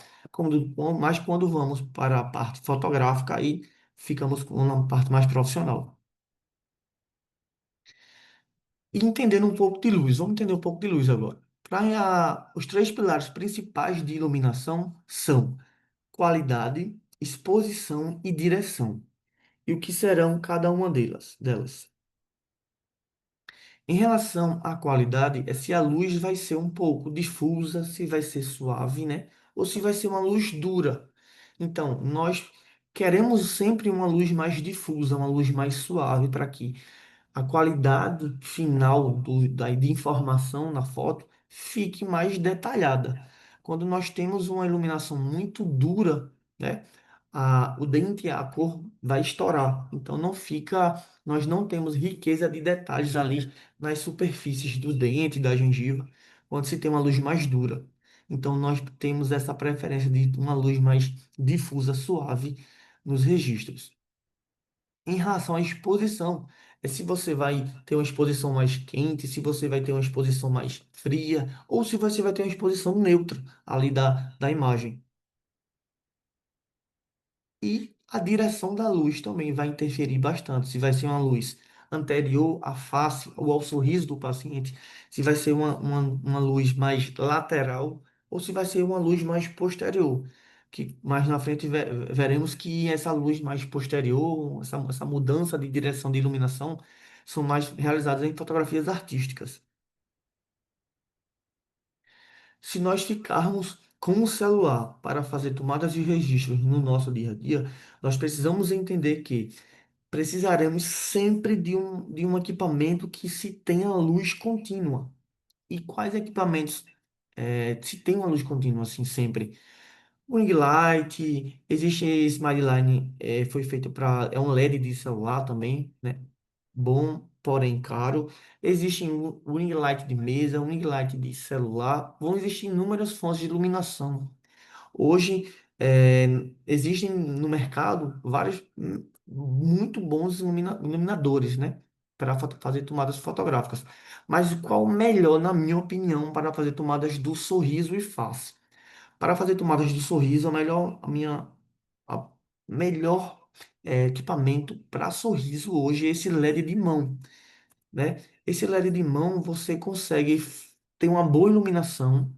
Mas quando vamos para a parte fotográfica, aí ficamos com uma parte mais profissional. E entendendo um pouco de luz, vamos entender um pouco de luz agora. Os três pilares principais de iluminação são qualidade, exposição e direção. E o que serão cada uma delas? Em relação à qualidade, é se a luz vai ser um pouco difusa, se vai ser suave, né? Ou se vai ser uma luz dura. Então, nós queremos sempre uma luz mais difusa, uma luz mais suave, para que a qualidade final de informação na foto fique mais detalhada. Quando nós temos uma iluminação muito dura, né, o dente, a cor vai estourar. Então nós não temos riqueza de detalhes ali nas superfícies do dente, da gengiva, quando se tem uma luz mais dura. Então nós temos essa preferência de uma luz mais difusa, suave nos registros. Em relação à exposição, é se você vai ter uma exposição mais quente, se você vai ter uma exposição mais fria, ou se você vai ter uma exposição neutra ali da imagem. E a direção da luz também vai interferir bastante. Se vai ser uma luz anterior à face ou ao sorriso do paciente, se vai ser uma luz mais lateral ou se vai ser uma luz mais posterior. Que mais na frente veremos que essa luz mais posterior, essa mudança de direção de iluminação, são mais realizadas em fotografias artísticas. Se nós ficarmos com o celular para fazer tomadas de registros no nosso dia a dia, nós precisamos entender que precisaremos sempre de um equipamento que se tenha luz contínua. E quais equipamentos se tem uma luz contínua assim sempre? O ring light, existe Smart Line, foi feito para, é um LED de celular também, né? Bom, porém caro. Existe um ring light de mesa, um ring light de celular. Vão existir inúmeras fontes de iluminação. Hoje, existem no mercado vários muito bons iluminadores, né? Para fazer tomadas fotográficas. Mas qual o melhor, na minha opinião, para fazer tomadas do sorriso e face? Para fazer tomadas do sorriso, a melhor equipamento para sorriso hoje é esse LED de mão, né? Esse LED de mão você consegue ter uma boa iluminação,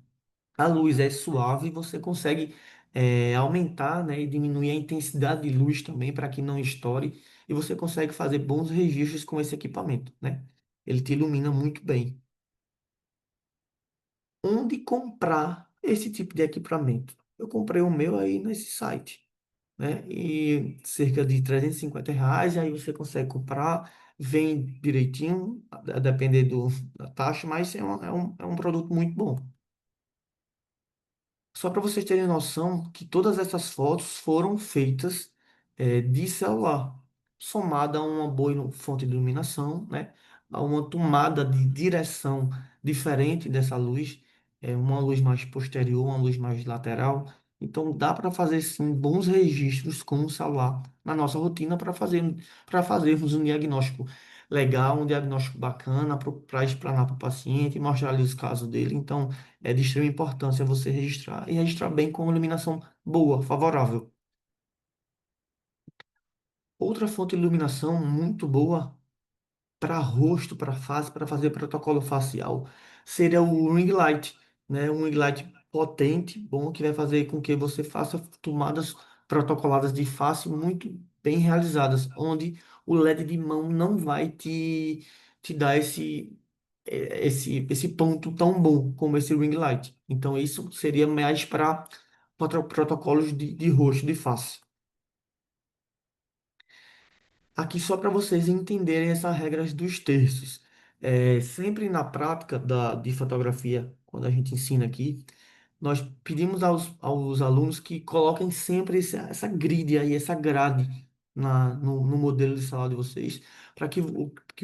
a luz é suave, você consegue aumentar, né, e diminuir a intensidade de luz também para que não estoure, e você consegue fazer bons registros com esse equipamento, né? Ele te ilumina muito bem. Onde comprar esse tipo de equipamento? Eu comprei o meu aí nesse site, né? E cerca de R$ 350, aí você consegue comprar, vem direitinho, a depender da taxa, mas é um produto muito bom. Só para vocês terem noção que todas essas fotos foram feitas de celular, somada a uma boa fonte de iluminação, né? A uma tomada de direção diferente dessa luz, uma luz mais posterior, uma luz mais lateral. Então dá para fazer sim bons registros com o celular na nossa rotina para fazermos um diagnóstico legal, um diagnóstico bacana para explanar para o paciente, mostrar ali os casos dele. Então é de extrema importância você registrar e registrar bem com iluminação boa, favorável. Outra fonte de iluminação muito boa para rosto, para face, para fazer protocolo facial, seria o ring light, né? Um ring light potente, bom, que vai fazer com que você faça tomadas protocoladas de face muito bem realizadas, onde o LED de mão não vai te dar esse ponto tão bom como esse ring light. Então, isso seria mais para protocolos de rosto, de face. Aqui só para vocês entenderem essas regras dos terços. Sempre na prática de fotografia, quando a gente ensina aqui, nós pedimos aos alunos que coloquem sempre essa grid aí, essa grade no modelo de sala de vocês, para que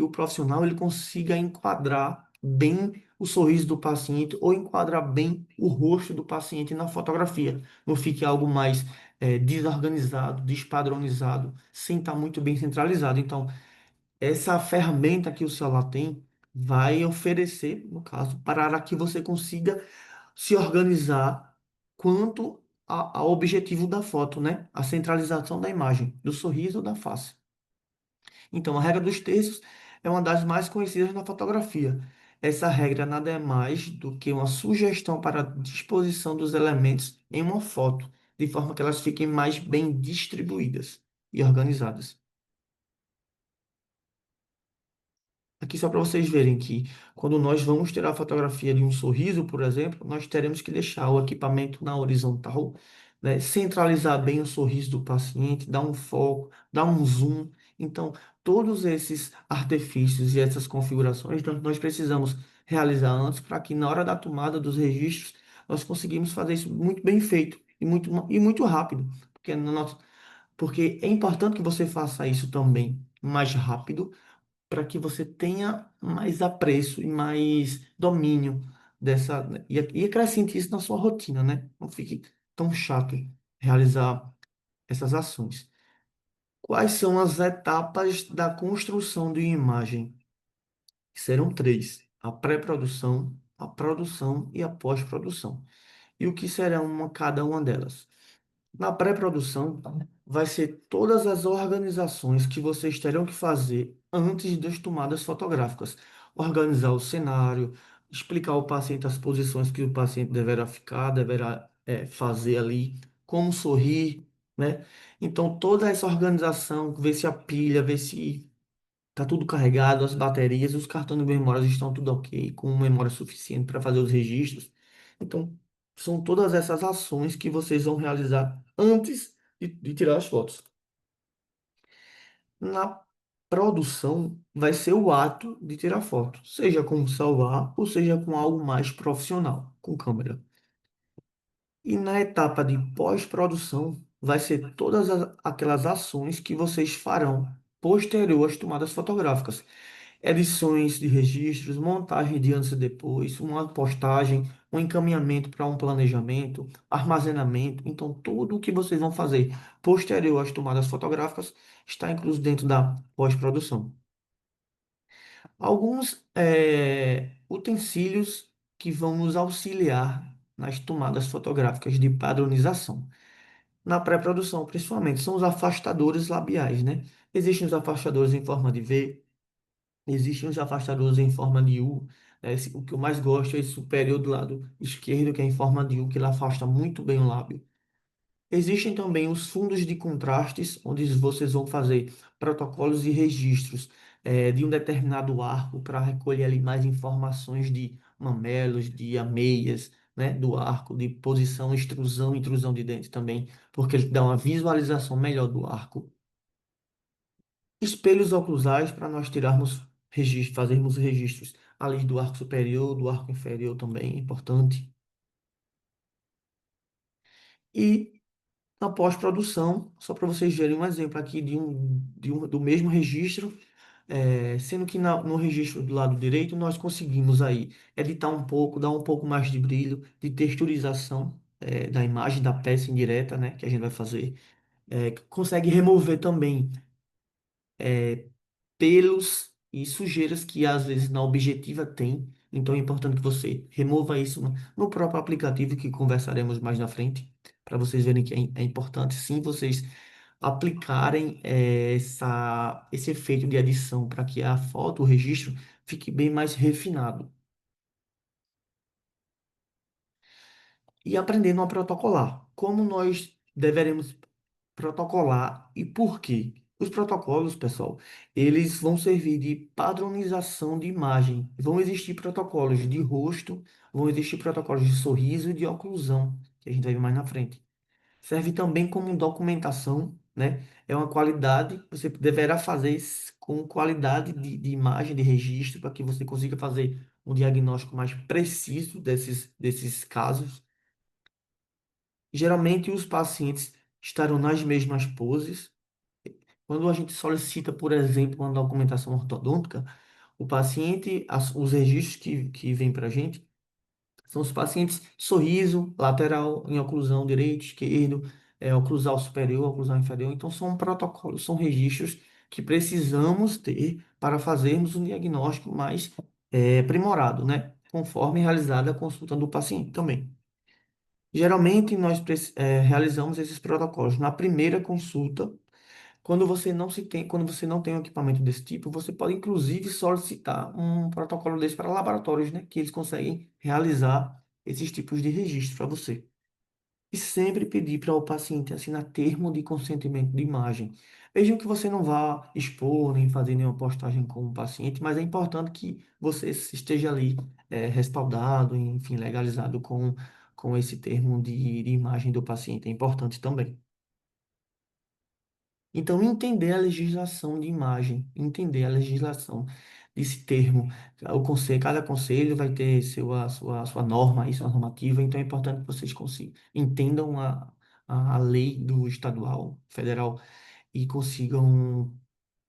o profissional ele consiga enquadrar bem o sorriso do paciente ou enquadrar bem o rosto do paciente na fotografia. Não fique algo mais desorganizado, despadronizado, sem estar muito bem centralizado. Então, essa ferramenta que o celular tem vai oferecer, no caso, para que você consiga se organizar quanto ao objetivo da foto, né? A centralização da imagem, do sorriso ou da face. Então, a regra dos terços é uma das mais conhecidas na fotografia. Essa regra nada é mais do que uma sugestão para a disposição dos elementos em uma foto, de forma que elas fiquem mais bem distribuídas e organizadas. Aqui só para vocês verem que quando nós vamos tirar a fotografia de um sorriso, por exemplo, nós teremos que deixar o equipamento na horizontal, né? Centralizar bem o sorriso do paciente, dar um foco, dar um zoom. Então, todos esses artifícios e essas configurações nós precisamos realizar antes para que na hora da tomada dos registros nós conseguimos fazer isso muito bem feito e muito rápido, porque, porque é importante que você faça isso também mais rápido para que você tenha mais apreço e mais domínio dessa e acrescente isso na sua rotina, né? Não fique tão chato realizar essas ações. Quais são as etapas da construção de uma imagem? Serão três: a pré-produção, a produção e a pós-produção. E o que será cada uma delas? Na pré-produção, vai ser todas as organizações que vocês terão que fazer antes das tomadas fotográficas. Organizar o cenário, explicar ao paciente as posições que o paciente deverá ficar, deverá fazer ali, como sorrir, né? Então, toda essa organização, ver se a pilha, ver se está tudo carregado, as baterias, os cartões de memória estão tudo ok, com memória suficiente para fazer os registros. Então, são todas essas ações que vocês vão realizar antes de tirar as fotos. Na produção, vai ser o ato de tirar foto, seja com o celular ou seja com algo mais profissional, com câmera. E na etapa de pós-produção, vai ser todas aquelas ações que vocês farão posterior às tomadas fotográficas, edições de registros, montagem de antes e depois, uma postagem, um encaminhamento para um planejamento, armazenamento. Então, tudo o que vocês vão fazer posterior às tomadas fotográficas está incluso dentro da pós-produção. Alguns utensílios que vão nos auxiliar nas tomadas fotográficas de padronização. Na pré-produção, principalmente, são os afastadores labiais, né? Existem os afastadores em forma de V, existem os afastadores em forma de U, né? O que eu mais gosto é esse superior do lado esquerdo, que é em forma de U, que ele afasta muito bem o lábio. Existem também os fundos de contrastes, onde vocês vão fazer protocolos e registros de um determinado arco para recolher ali mais informações de mamelos, de ameias, né, do arco, de posição, extrusão, intrusão de dente também, porque ele dá uma visualização melhor do arco. Espelhos oclusais para nós tirarmos registros, fazermos registros ali do arco superior, do arco inferior também, é importante. E na pós-produção, só para vocês verem um exemplo aqui do mesmo registro, sendo que no registro do lado direito nós conseguimos aí editar um pouco, dar um pouco mais de brilho, de texturização da imagem, da peça indireta, né, que a gente vai fazer. Consegue remover também pelos e sujeiras que às vezes na objetiva tem. Então é importante que você remova isso no próprio aplicativo que conversaremos mais na frente, para vocês verem que é importante sim vocês aplicarem esse efeito de adição para que a foto, o registro, fique bem mais refinado. E aprendendo a protocolar. Como nós deveremos protocolar e por quê? Os protocolos, pessoal, eles vão servir de padronização de imagem. Vão existir protocolos de rosto, vão existir protocolos de sorriso e de oclusão, que a gente vai ver mais na frente. Serve também como documentação né? É uma qualidade, você deverá fazer com qualidade de imagem, de registro, para que você consiga fazer um diagnóstico mais preciso desses casos. Geralmente, os pacientes estarão nas mesmas poses. Quando a gente solicita, por exemplo, uma documentação ortodôntica, o paciente, os registros que vêm para a gente, são os pacientes de sorriso, lateral, em oclusão direito, esquerdo, oclusal superior, oclusal inferior. Então, são protocolos, são registros que precisamos ter para fazermos um diagnóstico mais aprimorado, né? Conforme realizada a consulta do paciente também. Geralmente, nós realizamos esses protocolos na primeira consulta. Quando você não tem um equipamento desse tipo, você pode inclusive solicitar um protocolo desse para laboratórios, né? Que eles conseguem realizar esses tipos de registro para você. E sempre pedir para o paciente assinar termo de consentimento de imagem. Vejam que você não vá expor nem fazer nenhuma postagem com o paciente, mas é importante que você esteja ali respaldado, enfim, legalizado com esse termo de imagem do paciente. É importante também. Então, entender a legislação de imagem, entender a legislação desse termo. O conselho, cada conselho vai ter sua norma, sua normativa, então é importante que vocês entendam a lei do estadual, federal, e consigam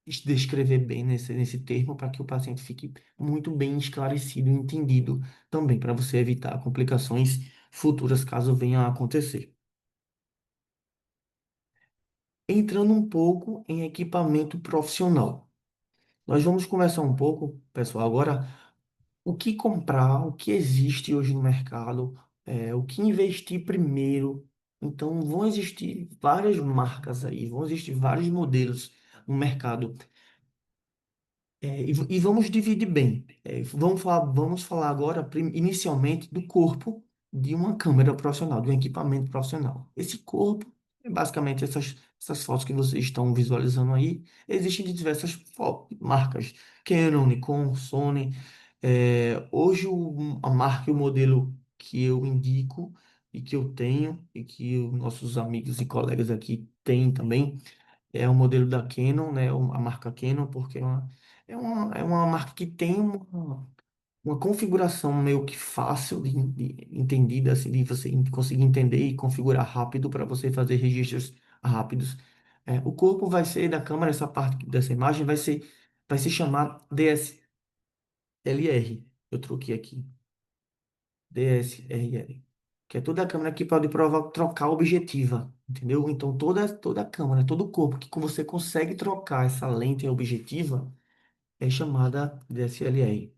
descrever bem nesse termo para que o paciente fique muito bem esclarecido e entendido também, para você evitar complicações futuras caso venha a acontecer. Entrando um pouco em equipamento profissional. Nós vamos conversar um pouco, pessoal, agora o que comprar, o que existe hoje no mercado, o que investir primeiro. Então, vão existir várias marcas aí, vão existir vários modelos no mercado. E vamos dividir bem. Vamos falar agora, inicialmente, do corpo de uma câmera profissional, de um equipamento profissional. Esse corpo, é basicamente essas fotos que vocês estão visualizando aí, existem de diversas marcas, Canon, Nikon, Sony. Hoje, a marca e o modelo que eu indico e que eu tenho, e que os nossos amigos e colegas aqui têm também, é o modelo da Canon, né? A marca Canon, porque é uma marca que tem uma configuração meio que fácil de entendida, assim, de você conseguir entender e configurar rápido para você fazer registros rápidos. O corpo vai ser da câmera, essa parte dessa imagem vai se chamar DSLR. Eu troquei aqui. DSLR. Que é toda a câmera que pode trocar objetiva, entendeu? Então toda a câmera, todo o corpo que você consegue trocar essa lente objetiva é chamada DSLR.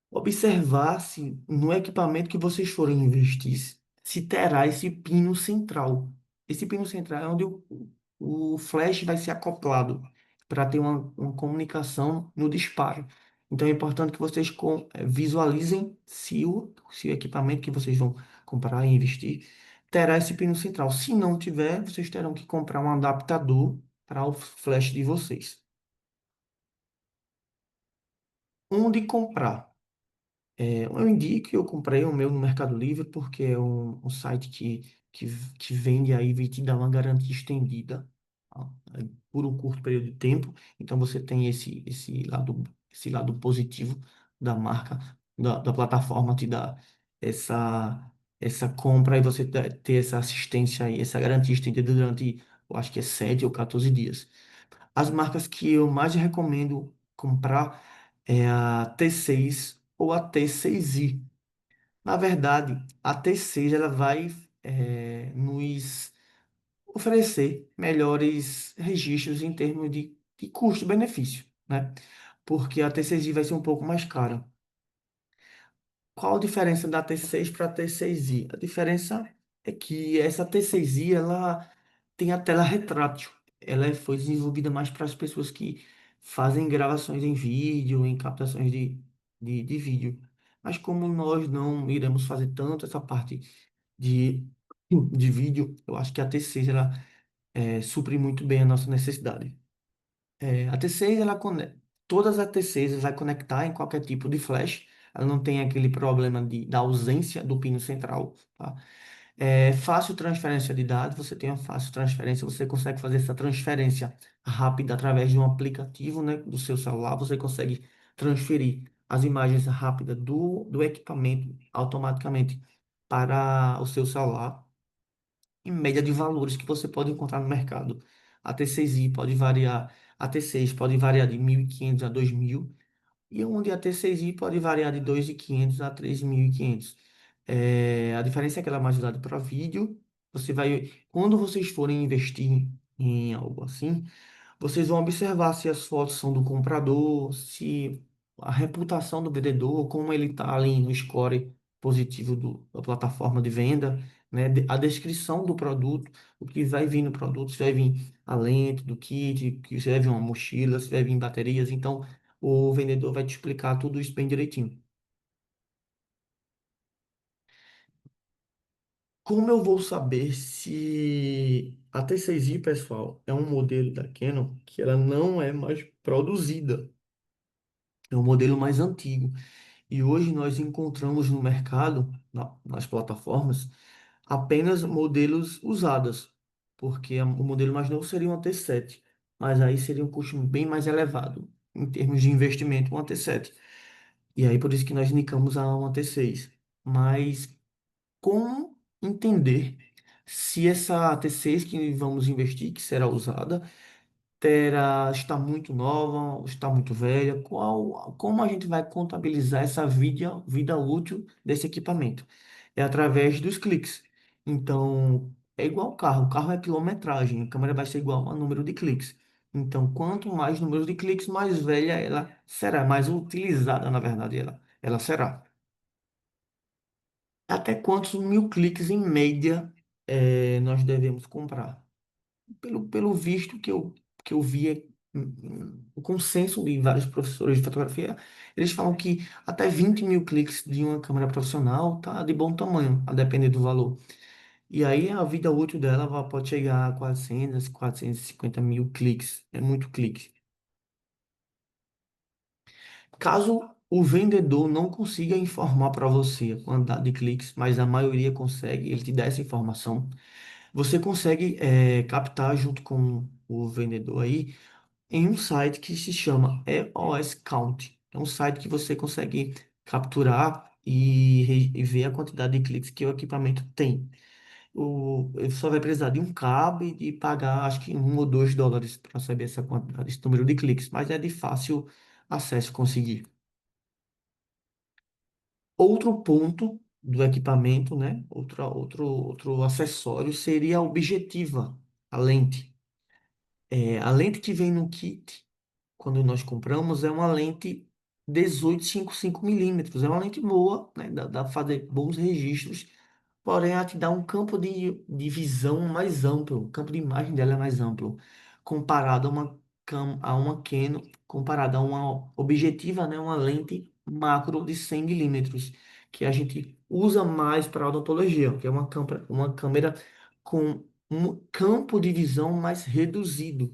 Observar se no equipamento que vocês forem investir, se terá esse pino central. Esse pino central é onde o flash vai ser acoplado para ter uma comunicação no disparo. Então é importante que vocês visualizem se o equipamento que vocês vão comprar e investir terá esse pino central. Se não tiver, vocês terão que comprar um adaptador para o flash de vocês. Onde comprar? Eu indico que eu comprei o meu no Mercado Livre porque é um site que, que vende aí e te dá uma garantia estendida, tá? Por um curto período de tempo. Então você tem esse lado positivo da marca, da plataforma, te dá essa compra e você ter essa assistência aí, essa garantia estendida durante, eu acho que é 7 ou 14 dias. As marcas que eu mais recomendo comprar é a T6 ou a T6i. Na verdade, a T6 ela vai nos oferecer melhores registros em termos de custo-benefício, né? Porque a T6i vai ser um pouco mais cara. Qual a diferença da T6 para a T6i? A diferença é que essa T6i ela tem a tela retrátil. Foi desenvolvida mais para as pessoas que fazem gravações em vídeo, em captações de vídeo. Mas como nós não iremos fazer tanto essa parte de, de vídeo, eu acho que a T6 ela supre muito bem a nossa necessidade. A T6, todas as T6 vai conectar em qualquer tipo de flash. Ela não tem aquele problema da ausência do pino central, tá? É fácil transferência de dados, você tem uma fácil transferência, você consegue fazer essa transferência rápida através de um aplicativo, né, do seu celular, você consegue transferir as imagens rápidas do equipamento automaticamente para o seu celular, em média de valores que você pode encontrar no mercado. A T6i pode variar, a T6 pode variar de 1.500 a 2.000 e onde a T6i pode variar de 2.500 a 3.500. A diferença é que ela é mais usada para vídeo. Quando vocês forem investir em algo assim, vocês vão observar se as fotos são do comprador, se a reputação do vendedor, como ele está ali no score positivo da plataforma de venda, né? A descrição do produto, o que vai vir no produto, se vai vir a lente do kit, que se vai vir uma mochila, se vai vir baterias. Então, o vendedor vai te explicar tudo isso bem direitinho. Como eu vou saber se a T6i, pessoal, é um modelo da Canon que ela não é mais produzida? É um modelo mais antigo. E hoje nós encontramos no mercado, nas plataformas, apenas modelos usados, porque o modelo mais novo seria uma T7, mas aí seria um custo bem mais elevado em termos de investimento, uma T7. E aí por isso que nós indicamos a uma T6. Mas como entender se essa T6 que vamos investir, que será usada, está muito nova, ou está muito velha? Como a gente vai contabilizar essa vida útil desse equipamento? É através dos cliques. Então, é igual o carro é quilometragem, a câmera vai ser igual ao número de cliques. Então, quanto mais número de cliques, mais velha ela será, mais utilizada, na verdade, ela será. Até quantos mil cliques em média nós devemos comprar? Pelo visto que eu vi, o consenso de vários professores de fotografia, eles falam que até 20.000 cliques de uma câmera profissional tá de bom tamanho, a depender do valor. E aí a vida útil dela pode chegar a 450.000 cliques. É muito clique. Caso o vendedor não consiga informar para você a quantidade de cliques, mas a maioria consegue, ele te dá essa informação, você consegue captar junto com o vendedor aí em um site que se chama EOS Count. É um site que você consegue capturar e ver a quantidade de cliques que o equipamento tem. Ele só vai precisar de um cabo e de pagar, acho que US$ 1 ou US$ 2 para saber essa quantidade, esse número de cliques, mas é de fácil acesso conseguir. Outro ponto do equipamento, né? Outro acessório seria a objetiva, a lente. A lente que vem no kit quando nós compramos, é uma lente 18,55 milímetros. É uma lente boa, né? Dá para fazer bons registros, porém ela te dá um campo de visão mais amplo, o campo de imagem dela é mais amplo, comparado a uma Canon, comparado a uma objetiva, né? Uma lente macro de 100 milímetros, que a gente usa mais para odontologia, que é uma câmera com um campo de visão mais reduzido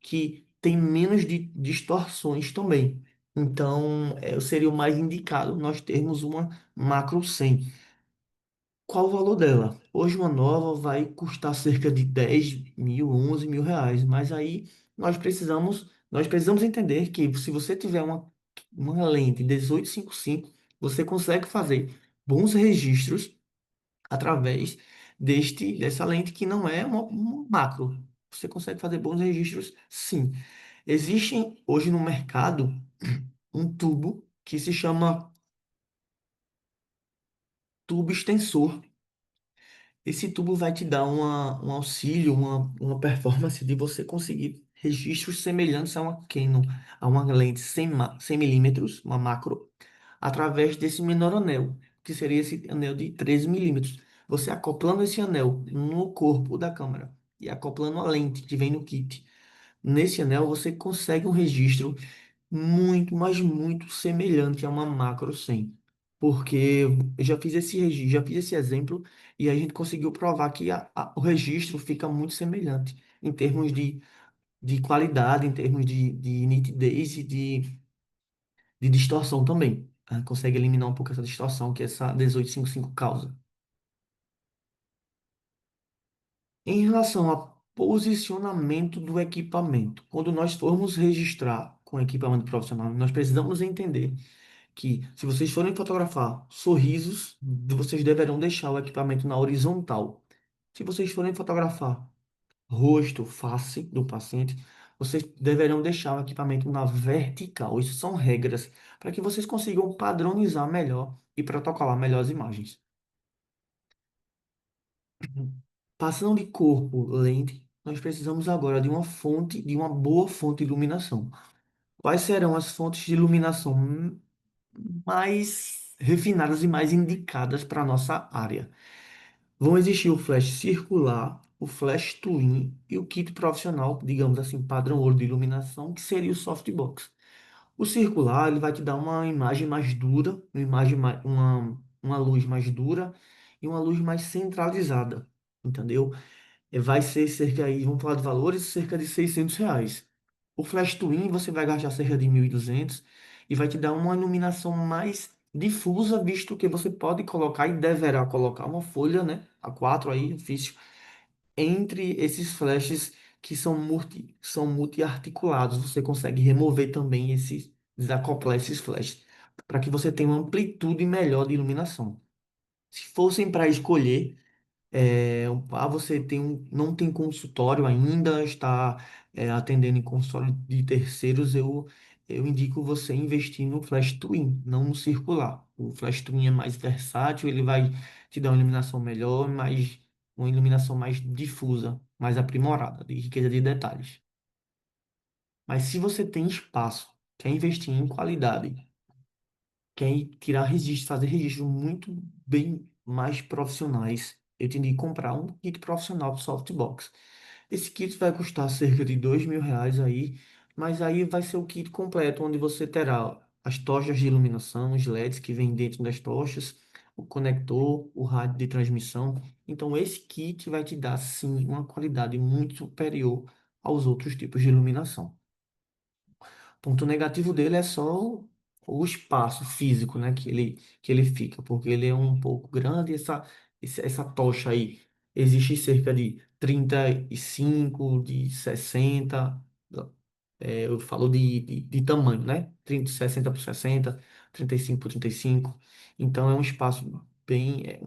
que tem menos de distorções também. Então, seria o mais indicado nós termos uma macro 100. Qual o valor dela? Hoje uma nova vai custar cerca de 10.000, R$ 11.000, mas aí nós precisamos entender que se você tiver uma lente 1855, você consegue fazer bons registros através dessa lente que não é uma macro. Você consegue fazer bons registros, sim. Existe hoje no mercado um tubo que se chama tubo extensor. Esse tubo vai te dar um auxílio, uma performance de você conseguir registros semelhantes a uma Canon, a uma lente 100 milímetros, uma macro, através desse menor anel, que seria esse anel de 13 milímetros. Você acoplando esse anel no corpo da câmera e acoplando a lente que vem no kit. Nesse anel você consegue um registro muito, mas muito semelhante a uma macro 100. Porque eu já fiz esse registro, já fiz esse exemplo e a gente conseguiu provar que o registro fica muito semelhante em termos de qualidade, em termos de nitidez e de distorção também. A gente consegue eliminar um pouco essa distorção que essa 1855 causa. Em relação ao posicionamento do equipamento, quando nós formos registrar com equipamento profissional, nós precisamos entender que, se vocês forem fotografar sorrisos, vocês deverão deixar o equipamento na horizontal. Se vocês forem fotografar rosto, face do paciente, vocês deverão deixar o equipamento na vertical. Isso são regras para que vocês consigam padronizar melhor e protocolar melhor as imagens. Passando de corpo lente, nós precisamos agora de uma fonte, de uma boa fonte de iluminação. Quais serão as fontes de iluminação mais refinadas e mais indicadas para a nossa área? Vão existir o flash circular, o flash twin e o kit profissional, digamos assim, padrão ouro de iluminação, que seria o softbox. O circular, ele vai te dar uma imagem mais dura, uma luz mais dura e uma luz mais centralizada, entendeu? Vai ser cerca aí, vamos falar de valores, cerca de R$ 600. O Flash Twin você vai gastar cerca de 1.200 e vai te dar uma iluminação mais difusa, visto que você pode colocar e deverá colocar uma folha, né, A4 aí, ofício, entre esses flashes que são multi-articulados. Você consegue remover também esses, desacoplar esses flashes, para que você tenha uma amplitude melhor de iluminação. Se fossem para escolher, você não tem consultório ainda, está atendendo em consultório de terceiros, eu indico você investir no Flash Twin, não no circular. O Flash Twin é mais versátil, ele vai te dar uma iluminação melhor, uma iluminação mais difusa, mais aprimorada, de riqueza de detalhes. Mas se você tem espaço, quer investir em qualidade, quer tirar registro, fazer registros muito bem mais profissionais, eu tendi que comprar um kit profissional do Softbox. Esse kit vai custar cerca de R$ 2.000 aí, mas aí vai ser o kit completo, onde você terá as tochas de iluminação, os LEDs que vêm dentro das tochas, o conector, o rádio de transmissão. Então, esse kit vai te dar, sim, uma qualidade muito superior aos outros tipos de iluminação. Ponto negativo dele é só o espaço físico, né, que ele fica, porque ele é um pouco grande. Essa tocha aí existe cerca de 35, de 60, eu falo de tamanho, né? 30, 60 por 60, 35 por 35. Então é um espaço bem,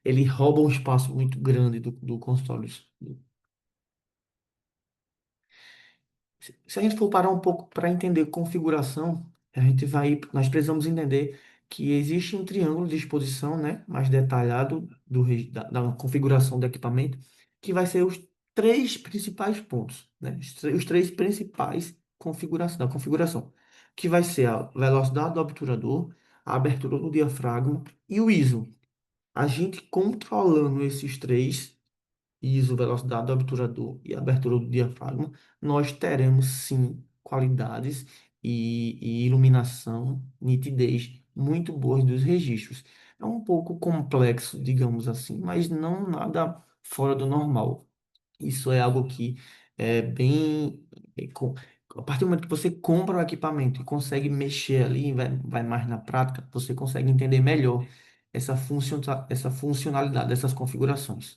ele rouba um espaço muito grande do consultório. Se a gente for parar um pouco para entender configuração, nós precisamos entender que existe um triângulo de exposição, né, mais detalhado da configuração do equipamento, que vai ser os três principais pontos, né, os três principais da configuração, que vai ser a velocidade do obturador, a abertura do diafragma e o ISO. A gente controlando esses três, ISO, velocidade do obturador e abertura do diafragma, nós teremos sim qualidades e iluminação, nitidez muito boas dos registros. É um pouco complexo, digamos assim, mas não nada fora do normal. Isso é algo que é bem. A partir do momento que você compra o equipamento e consegue mexer ali, vai mais na prática, você consegue entender melhor essa funcionalidade dessas configurações.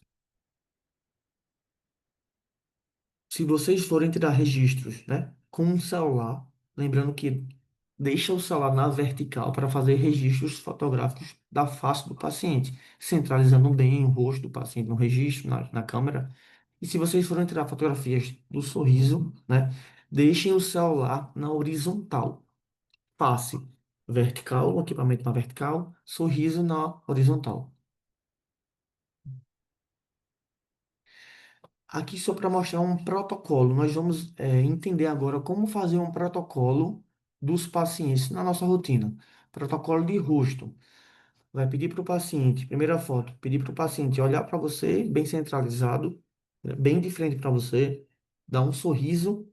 Se vocês forem tirar registros, né, com um celular, lembrando que deixa o celular na vertical para fazer registros fotográficos da face do paciente, centralizando bem o rosto do paciente no registro, na câmera. E se vocês forem tirar fotografias do sorriso, né, deixem o celular na horizontal, face vertical, o equipamento na vertical, sorriso na horizontal. Aqui só para mostrar um protocolo. Nós vamos entender agora como fazer um protocolo dos pacientes na nossa rotina. Protocolo de rosto. Vai pedir para o paciente, primeira foto, pedir para o paciente olhar para você, bem centralizado, né, bem de frente para você, dar um sorriso,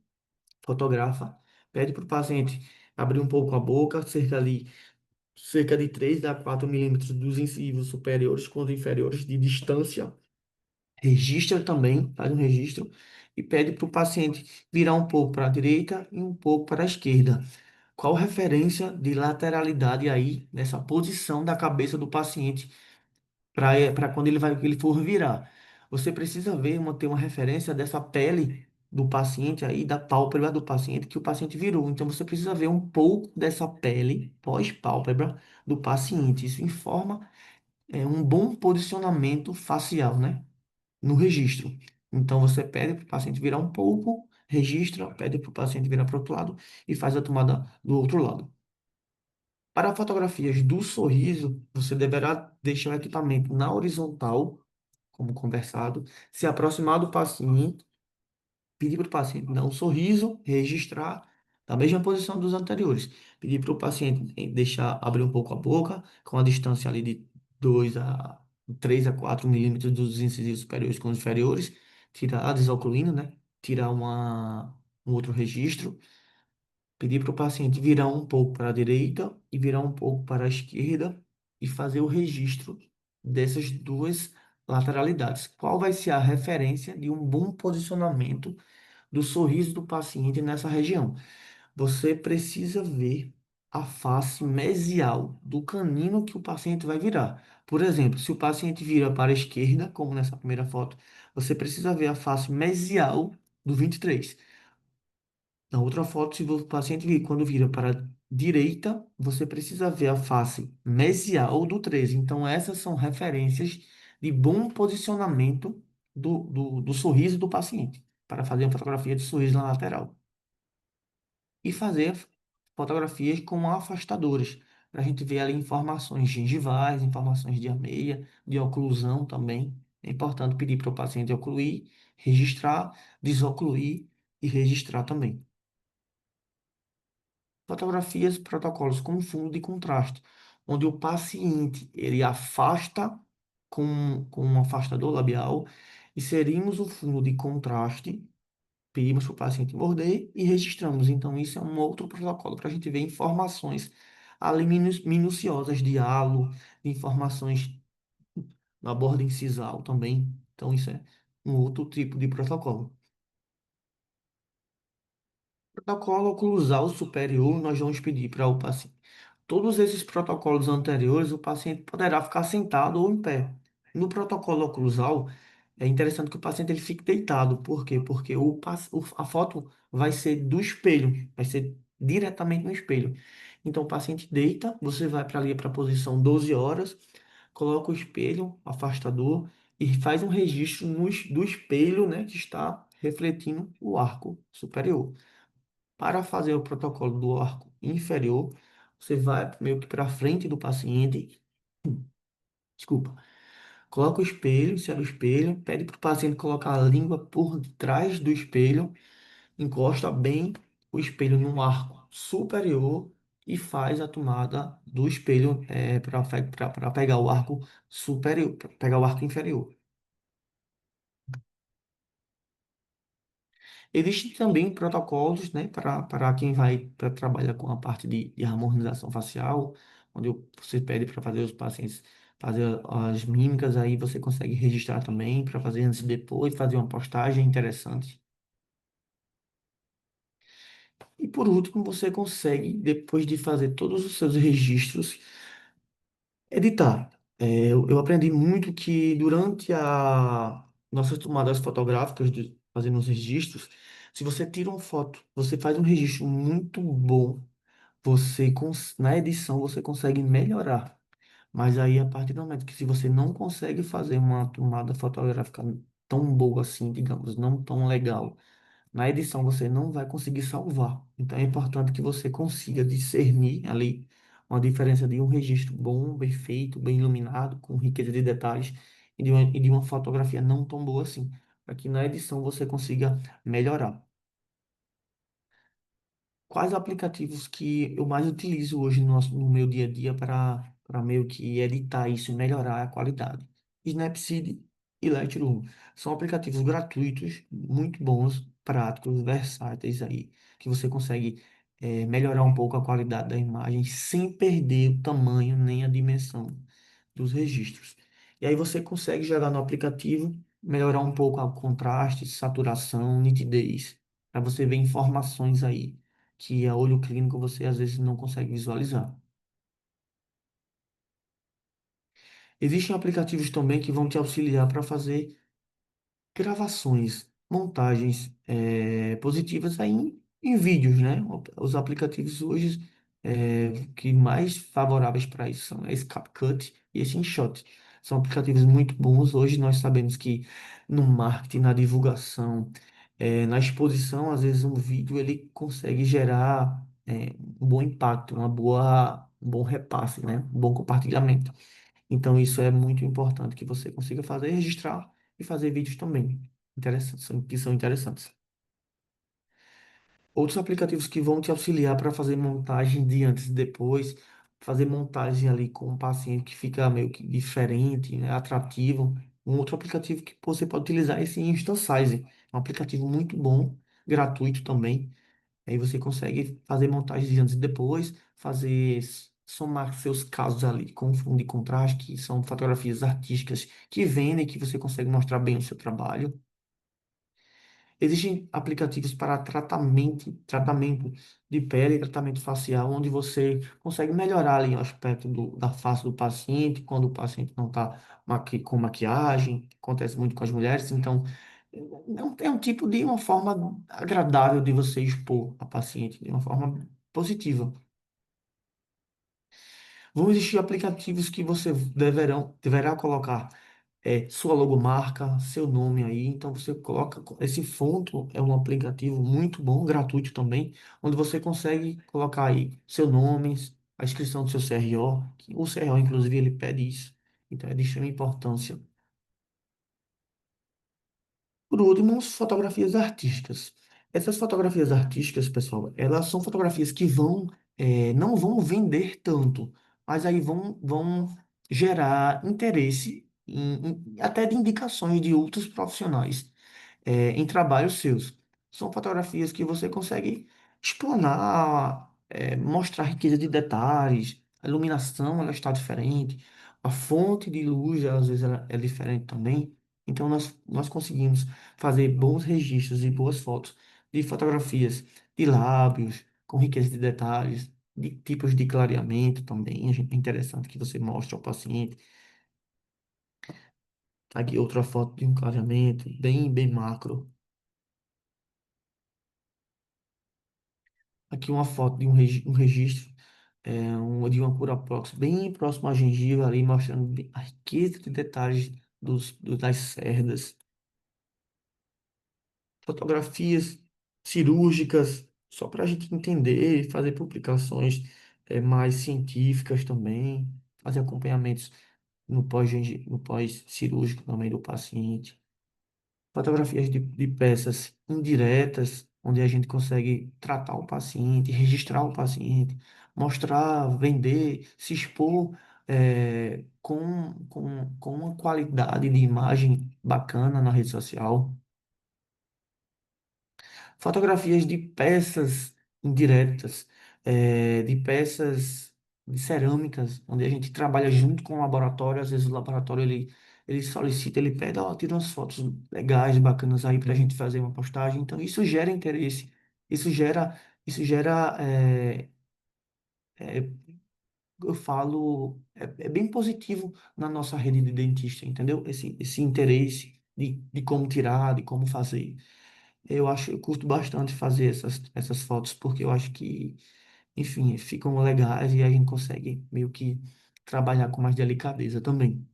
fotografa, pede para o paciente abrir um pouco a boca, cerca de 3 a 4 milímetros dos incisivos superiores com os inferiores de distância. Registra também, faz um registro e pede para o paciente virar um pouco para a direita e um pouco para a esquerda. Qual referência de lateralidade aí nessa posição da cabeça do paciente para quando ele for virar? Você precisa ver, ter uma referência dessa pele do paciente aí, da pálpebra do paciente que o paciente virou. Então você precisa ver um pouco dessa pele pós-pálpebra do paciente. Isso informa um bom posicionamento facial, né? No registro. Então você pede para o paciente virar um pouco, registra, pede para o paciente virar para o outro lado e faz a tomada do outro lado. Para fotografias do sorriso, você deverá deixar o equipamento na horizontal, como conversado, se aproximar do paciente, pedir para o paciente dar um sorriso, registrar da mesma posição dos anteriores. Pedir para o paciente deixar abrir um pouco a boca, com a distância ali de 2 a 3 a 4 milímetros dos incisivos superiores com os inferiores, tirar, desocluindo, né? Tirar um outro registro. Pedir para o paciente virar um pouco para a direita e virar um pouco para a esquerda e fazer o registro dessas duas lateralidades. Qual vai ser a referência de um bom posicionamento do sorriso do paciente nessa região? Você precisa ver a face mesial do canino que o paciente vai virar. Por exemplo, se o paciente vira para a esquerda, como nessa primeira foto, você precisa ver a face mesial do 23. Na outra foto, se o paciente quando vira para a direita, você precisa ver a face mesial do 13. Então, essas são referências de bom posicionamento do sorriso do paciente, para fazer a fotografia de sorriso na lateral. E fazer fotografias com afastadoras, para a gente ver ali informações gengivais, informações de ameia, de oclusão também. É importante pedir para o paciente ocluir, registrar, desocluir e registrar também. Fotografias, protocolos com fundo de contraste, onde o paciente ele afasta com um afastador labial, inserimos o fundo de contraste, pedimos para o paciente morder e registramos. Então, isso é um outro protocolo para a gente ver informações ali minuciosas de halo, de informações na borda incisal também. Então, isso é um outro tipo de protocolo. Protocolo oclusal superior, nós vamos pedir para o paciente. Todos esses protocolos anteriores, o paciente poderá ficar sentado ou em pé. No protocolo oclusal, é interessante que o paciente ele fique deitado. Por quê? Porque a foto vai ser do espelho, vai ser diretamente no espelho. Então, o paciente deita, você vai para ali para a posição 12 horas, coloca o espelho, afastador, e faz um registro do espelho, né, que está refletindo o arco superior. Para fazer o protocolo do arco inferior, você vai meio que para frente do paciente, desculpa, coloca o espelho, insere o espelho, pede para o paciente colocar a língua por trás do espelho, encosta bem o espelho no arco superior e faz a tomada do espelho para pegar o arco superior, para pegar o arco inferior. Existem também protocolos, né, para quem vai para trabalhar com a parte de harmonização facial, onde você pede para fazer os pacientes fazer as mímicas, aí você consegue registrar também para fazer antes e depois, fazer uma postagem interessante. E por último, você consegue, depois de fazer todos os seus registros, editar. Eu aprendi muito que durante a nossas tomadas fotográficas, fazendo os registros, se você tira uma foto, você faz um registro muito bom, na edição você consegue melhorar. Mas aí, a partir do momento que se você não consegue fazer uma tomada fotográfica tão boa assim, digamos, não tão legal, na edição você não vai conseguir salvar. Então é importante que você consiga discernir ali uma diferença de um registro bom, bem feito, bem iluminado, com riqueza de detalhes, e de uma fotografia não tão boa assim, para que na edição você consiga melhorar. Quais aplicativos que eu mais utilizo hoje no meu dia a dia para meio que editar isso e melhorar a qualidade? Snapseed e Lightroom são aplicativos gratuitos, muito bons, práticos, versáteis aí, que você consegue melhorar um pouco a qualidade da imagem sem perder o tamanho nem a dimensão dos registros. E aí você consegue jogar no aplicativo, melhorar um pouco o contraste, saturação, nitidez, para você ver informações aí que a olho clínico você às vezes não consegue visualizar. Existem aplicativos também que vão te auxiliar para fazer gravações, montagens positivas aí em vídeos, né? Os aplicativos hoje que mais favoráveis para isso são esse CapCut e esse InShot. São aplicativos muito bons. Hoje nós sabemos que no marketing, na divulgação, na exposição, às vezes um vídeo ele consegue gerar um bom impacto, um bom repasse, né? Um bom compartilhamento. Então, isso é muito importante que você consiga fazer, registrar e fazer vídeos também interessantes, que são interessantes. Outros aplicativos que vão te auxiliar para fazer montagem de antes e depois, fazer montagem ali com um paciente que fica meio que diferente, né, atrativo. Um outro aplicativo que você pode utilizar é esse InstaSize, um aplicativo muito bom, gratuito também. Aí você consegue fazer montagens de antes e depois, fazer somar seus casos ali com fundo de contraste, que são fotografias artísticas que vendem, que você consegue mostrar bem o seu trabalho. Existem aplicativos para tratamento de pele, tratamento facial, onde você consegue melhorar ali o aspecto da face do paciente, quando o paciente não está com maquiagem, acontece muito com as mulheres, então é um tipo de uma forma agradável de você expor a paciente, de uma forma positiva. Vão existir aplicativos que você deverá colocar sua logomarca, seu nome aí. Então você coloca esse Fonto é um aplicativo muito bom, gratuito também, onde você consegue colocar aí seu nome, a inscrição do seu CRO, que o CRO inclusive ele pede isso. Então é de extrema importância. Por último, fotografias artísticas. Essas fotografias artísticas, pessoal, elas são fotografias que não vão vender tanto, mas aí vão gerar interesse até de indicações de outros profissionais em trabalhos seus. São fotografias que você consegue explanar, mostrar riqueza de detalhes, a iluminação ela está diferente, a fonte de luz às vezes ela é diferente também. Então nós conseguimos fazer bons registros e boas fotos de fotografias de lábios, com riqueza de detalhes, de tipos de clareamento também. É interessante que você mostre ao paciente. Aqui outra foto de um clareamento bem macro. Aqui uma foto de um registro de uma cura próxima, bem próximo à gengiva ali, mostrando a riqueza de detalhes das cerdas. Fotografias cirúrgicas, só para a gente entender e fazer publicações mais científicas também, fazer acompanhamentos no pós-cirúrgico também do paciente. Fotografias de peças indiretas, onde a gente consegue tratar o paciente, registrar o paciente, mostrar, vender, se expor com uma qualidade de imagem bacana na rede social. Fotografias de peças indiretas, de peças de cerâmicas, onde a gente trabalha junto com o laboratório, às vezes o laboratório ele solicita, ele pede, ó, tira umas fotos legais, bacanas aí para a gente fazer uma postagem. Então isso gera interesse, isso gera, isso gera, é, eu falo, é bem positivo na nossa rede de dentista, entendeu? Esse interesse de como tirar, de como fazer. Eu curto bastante fazer essas fotos, porque eu acho que, enfim, ficam legais e a gente consegue meio que trabalhar com mais delicadeza também.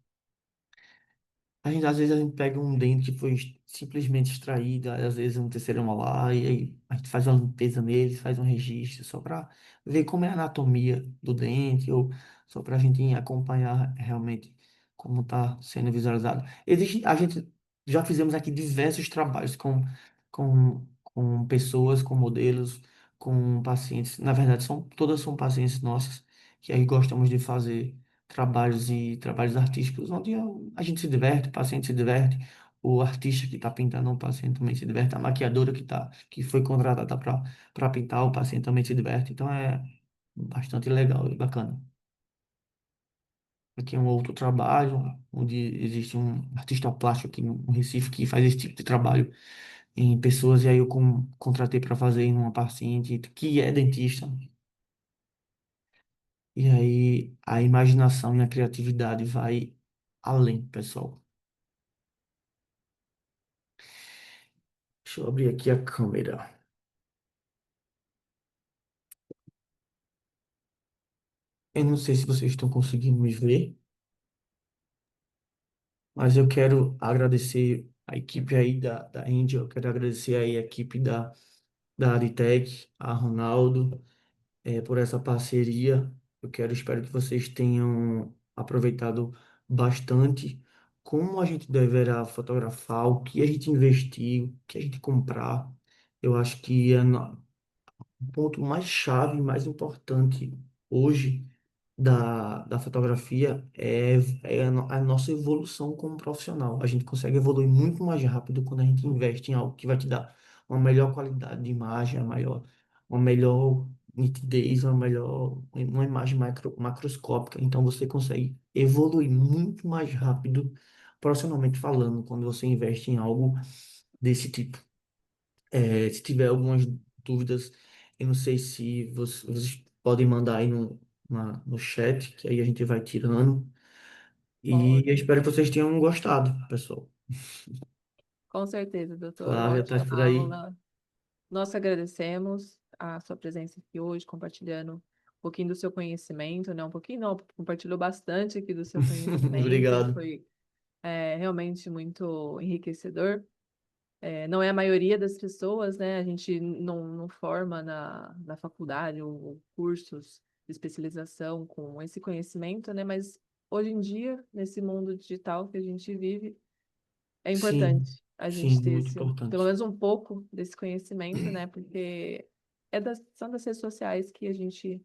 Às vezes a gente pega um dente que foi simplesmente extraído, aí às vezes um terceiro molar, e aí a gente faz uma limpeza nele, faz um registro, só para ver como é a anatomia do dente, ou só para a gente acompanhar realmente como está sendo visualizado. A gente já fizemos aqui diversos trabalhos com pessoas, com modelos, com pacientes. Na verdade, todas são pacientes nossas, que aí gostamos de fazer trabalhos artísticos, onde a gente se diverte, o paciente se diverte, o artista que está pintando, o paciente também se diverte, a maquiadora que foi contratada para pintar, o paciente também se diverte. Então é bastante legal e bacana. Aqui é um outro trabalho, onde existe um artista plástico aqui no Recife que faz esse tipo de trabalho em pessoas, e aí eu contratei para fazer em uma paciente que é dentista. E aí a imaginação e a criatividade vai além, pessoal. Deixa eu abrir aqui a câmera. Eu não sei se vocês estão conseguindo me ver, mas eu quero agradecer a equipe aí da Angel, eu quero agradecer aí a equipe da Aritec, a Ronaldo, por essa parceria. Espero que vocês tenham aproveitado bastante como a gente deverá fotografar, o que a gente investir, o que a gente comprar. Eu acho que o ponto mais chave, mais importante hoje da fotografia a nossa evolução como profissional. A gente consegue evoluir muito mais rápido quando a gente investe em algo que vai te dar uma melhor qualidade de imagem, uma melhor nitidez, uma imagem macroscópica. Então você consegue evoluir muito mais rápido, profissionalmente falando, quando você investe em algo desse tipo. Se tiver algumas dúvidas, eu não sei se vocês podem mandar aí no chat, que aí a gente vai tirando. E eu Pode. espero que vocês tenham gostado, pessoal. Com certeza, doutor. Flávia, tá Ótima por aí? aula. Nós agradecemos a sua presença aqui hoje, compartilhando um pouquinho do seu conhecimento, né? Um pouquinho não, compartilhou bastante aqui do seu conhecimento. Obrigado. Foi realmente muito enriquecedor. Não é a maioria das pessoas, né? A gente não forma na faculdade ou cursos de especialização com esse conhecimento, né? Mas hoje em dia, nesse mundo digital que a gente vive, é Sim, importante a sim, gente ter muito esse, pelo importante. menos um pouco desse conhecimento, né? Porque são das redes sociais que a gente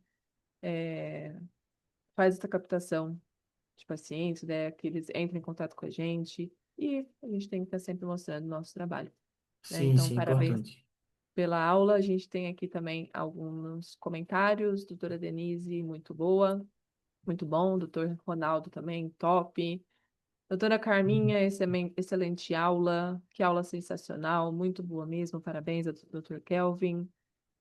faz essa captação de pacientes, né? Que eles entram em contato com a gente e a gente tem que estar sempre mostrando o nosso trabalho, né? Sim, Então, sim, parabéns importante. pela aula. A gente tem aqui também alguns comentários. Doutora Denise, muito boa, muito bom. Doutor Ronaldo também, top. Doutora Carminha, excelente aula. Que aula sensacional, muito boa mesmo. Parabéns, doutor Kelvin.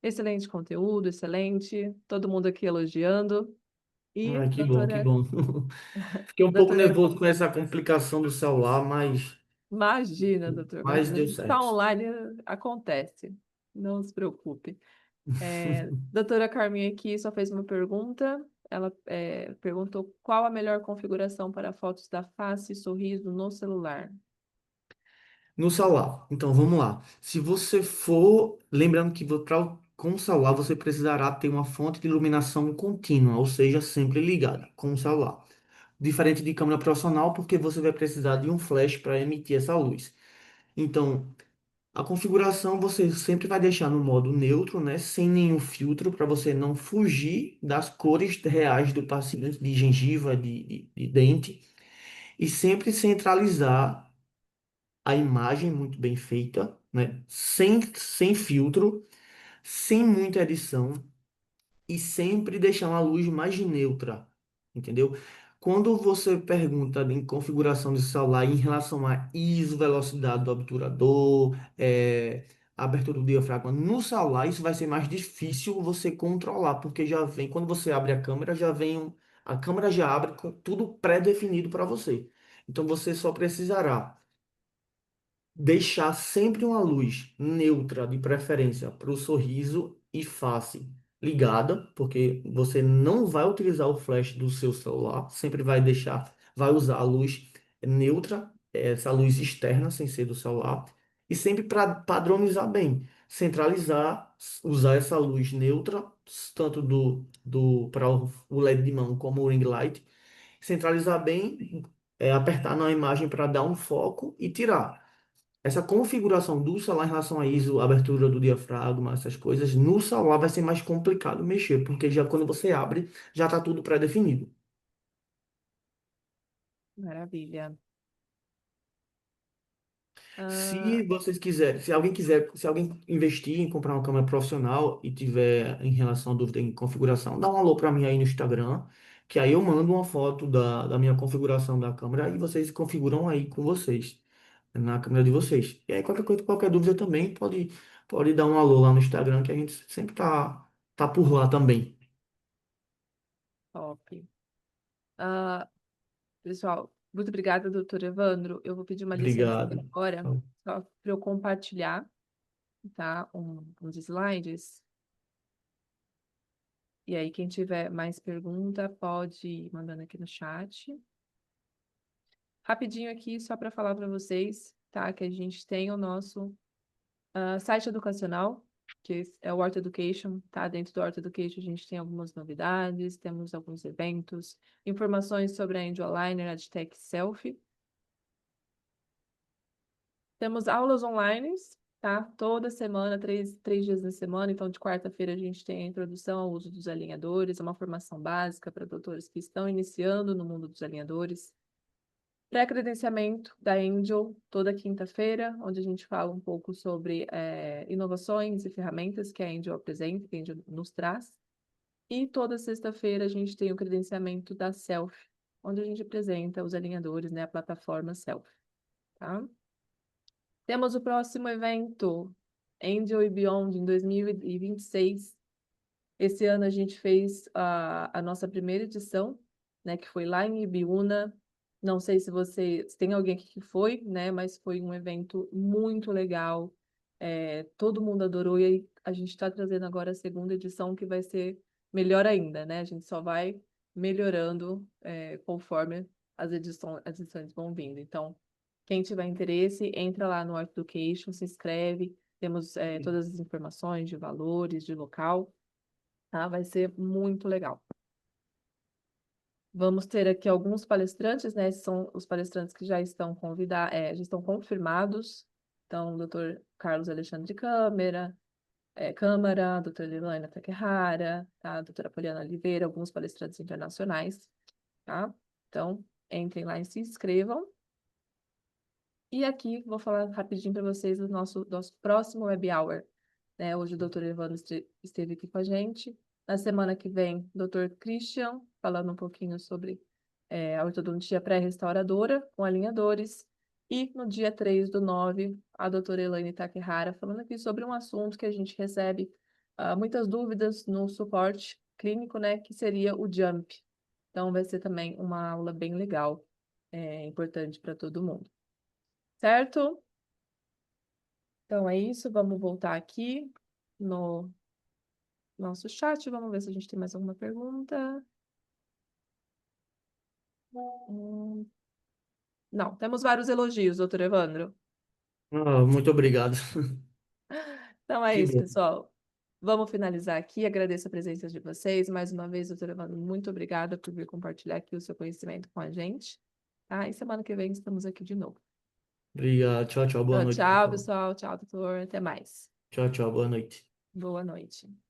Excelente conteúdo, excelente. Todo mundo aqui elogiando. E Ah, que bom, que doutora, bom. Fiquei um pouco doutora, nervoso com essa complicação do celular, imagina, doutor, mas imagina. A deu gente está certo. online, acontece. Não se preocupe. Doutora Carminha aqui só fez uma pergunta. Ela perguntou qual a melhor configuração para fotos da face e sorriso no celular. No celular. Então, vamos lá. Se você for, lembrando que com o celular você precisará ter uma fonte de iluminação contínua, ou seja, sempre ligada com o celular. Diferente de câmera profissional, porque você vai precisar de um flash para emitir essa luz. Então, a configuração você sempre vai deixar no modo neutro, né, sem nenhum filtro, para você não fugir das cores reais do paciente, de gengiva, de dente, e sempre centralizar a imagem muito bem feita, né? Sem filtro, sem muita edição e sempre deixar uma luz mais neutra, entendeu? Quando você pergunta em configuração de celular em relação a ISO, velocidade do obturador, abertura do diafragma no celular, isso vai ser mais difícil você controlar, porque já vem, quando você abre a câmera, a câmera já abre com tudo pré-definido para você. Então você só precisará deixar sempre uma luz neutra, de preferência, para o sorriso e face ligada, porque você não vai utilizar o flash do seu celular, sempre vai usar a luz neutra, essa luz externa, sem ser do celular, e sempre para padronizar bem, centralizar, usar essa luz neutra, tanto para o LED de mão como o ring light, centralizar bem, apertar na imagem para dar um foco e tirar. Essa configuração do celular em relação a ISO, abertura do diafragma, essas coisas, no celular vai ser mais complicado mexer, porque já quando você abre, já está tudo pré-definido. Maravilha. Se Ah, vocês quiserem, se alguém investir em comprar uma câmera profissional e tiver em relação à dúvida em configuração, dá um alô para mim aí no Instagram, que aí eu mando uma foto da minha configuração da câmera e vocês configuram aí com vocês, na câmera de vocês. E aí qualquer coisa, qualquer dúvida também pode dar um alô lá no Instagram, que a gente sempre tá por lá também. top. Ah, pessoal, muito obrigada, doutor Evandro. Eu vou pedir uma licença Obrigado. agora, só para eu compartilhar. tá? Uns slides. E aí, quem tiver mais pergunta, pode ir mandando aqui no chat. Rapidinho aqui, só para falar para vocês, tá? Que a gente tem o nosso site educacional, que é o Horta Education, tá? Dentro do Horta Education a gente tem algumas novidades, temos alguns eventos, informações sobre a Angel Aligner, a Tech Selfie. Temos aulas online, tá? Toda semana, três dias na semana. Então, de quarta-feira a gente tem a introdução ao uso dos alinhadores, uma formação básica para doutores que estão iniciando no mundo dos alinhadores. Pré-credenciamento da Angel, toda quinta-feira, onde a gente fala um pouco sobre inovações e ferramentas que a Angel apresenta, que a Angel nos traz. E toda sexta-feira a gente tem o credenciamento da Self, onde a gente apresenta os alinhadores, né, a plataforma Self, tá? Temos o próximo evento, Angel e Beyond, em 2026. Esse ano a gente fez a nossa primeira edição, né, que foi lá em Ibiúna. Não sei se tem alguém aqui que foi, né, mas foi um evento muito legal. Todo mundo adorou e aí a gente está trazendo agora a segunda edição que vai ser melhor ainda, né? A gente só vai melhorando conforme as edições vão vindo. Então, quem tiver interesse, entra lá no Art Education, se inscreve. Temos todas as informações de valores, de local, tá? Vai ser muito legal. Vamos ter aqui alguns palestrantes, né? Esses são os palestrantes que já estão já estão confirmados. Então, o Dr. Carlos Alexandre Câmara, a doutora Lilaine Takehara, tá? A doutora Poliana Oliveira, alguns palestrantes internacionais, tá? Então, entrem lá e se inscrevam. E aqui vou falar rapidinho para vocês do nosso próximo Web Hour, né? Hoje o doutor Evandro esteve aqui com a gente. Na semana que vem, o doutor Christian, falando um pouquinho sobre a ortodontia pré-restauradora com alinhadores. E no dia 3/9, a doutora Elaine Takehara falando aqui sobre um assunto que a gente recebe muitas dúvidas no suporte clínico, né? Que seria o JUMP. Então, vai ser também uma aula bem legal, importante para todo mundo. Certo? Então é isso, vamos voltar aqui no nosso chat, vamos ver se a gente tem mais alguma pergunta. Não, temos vários elogios, doutor Evandro. Muito obrigado. Então é Que isso, bom. pessoal. Vamos finalizar aqui. Agradeço a presença de vocês. Mais uma vez, doutor Evandro, muito obrigada por vir compartilhar aqui o seu conhecimento com a gente. Tá? E semana que vem estamos aqui de novo. Obrigado. Tchau, tchau. Boa Então, noite, tchau, pessoal. pessoal. Tchau, doutor. Até mais. Tchau, tchau. Boa noite. Boa noite.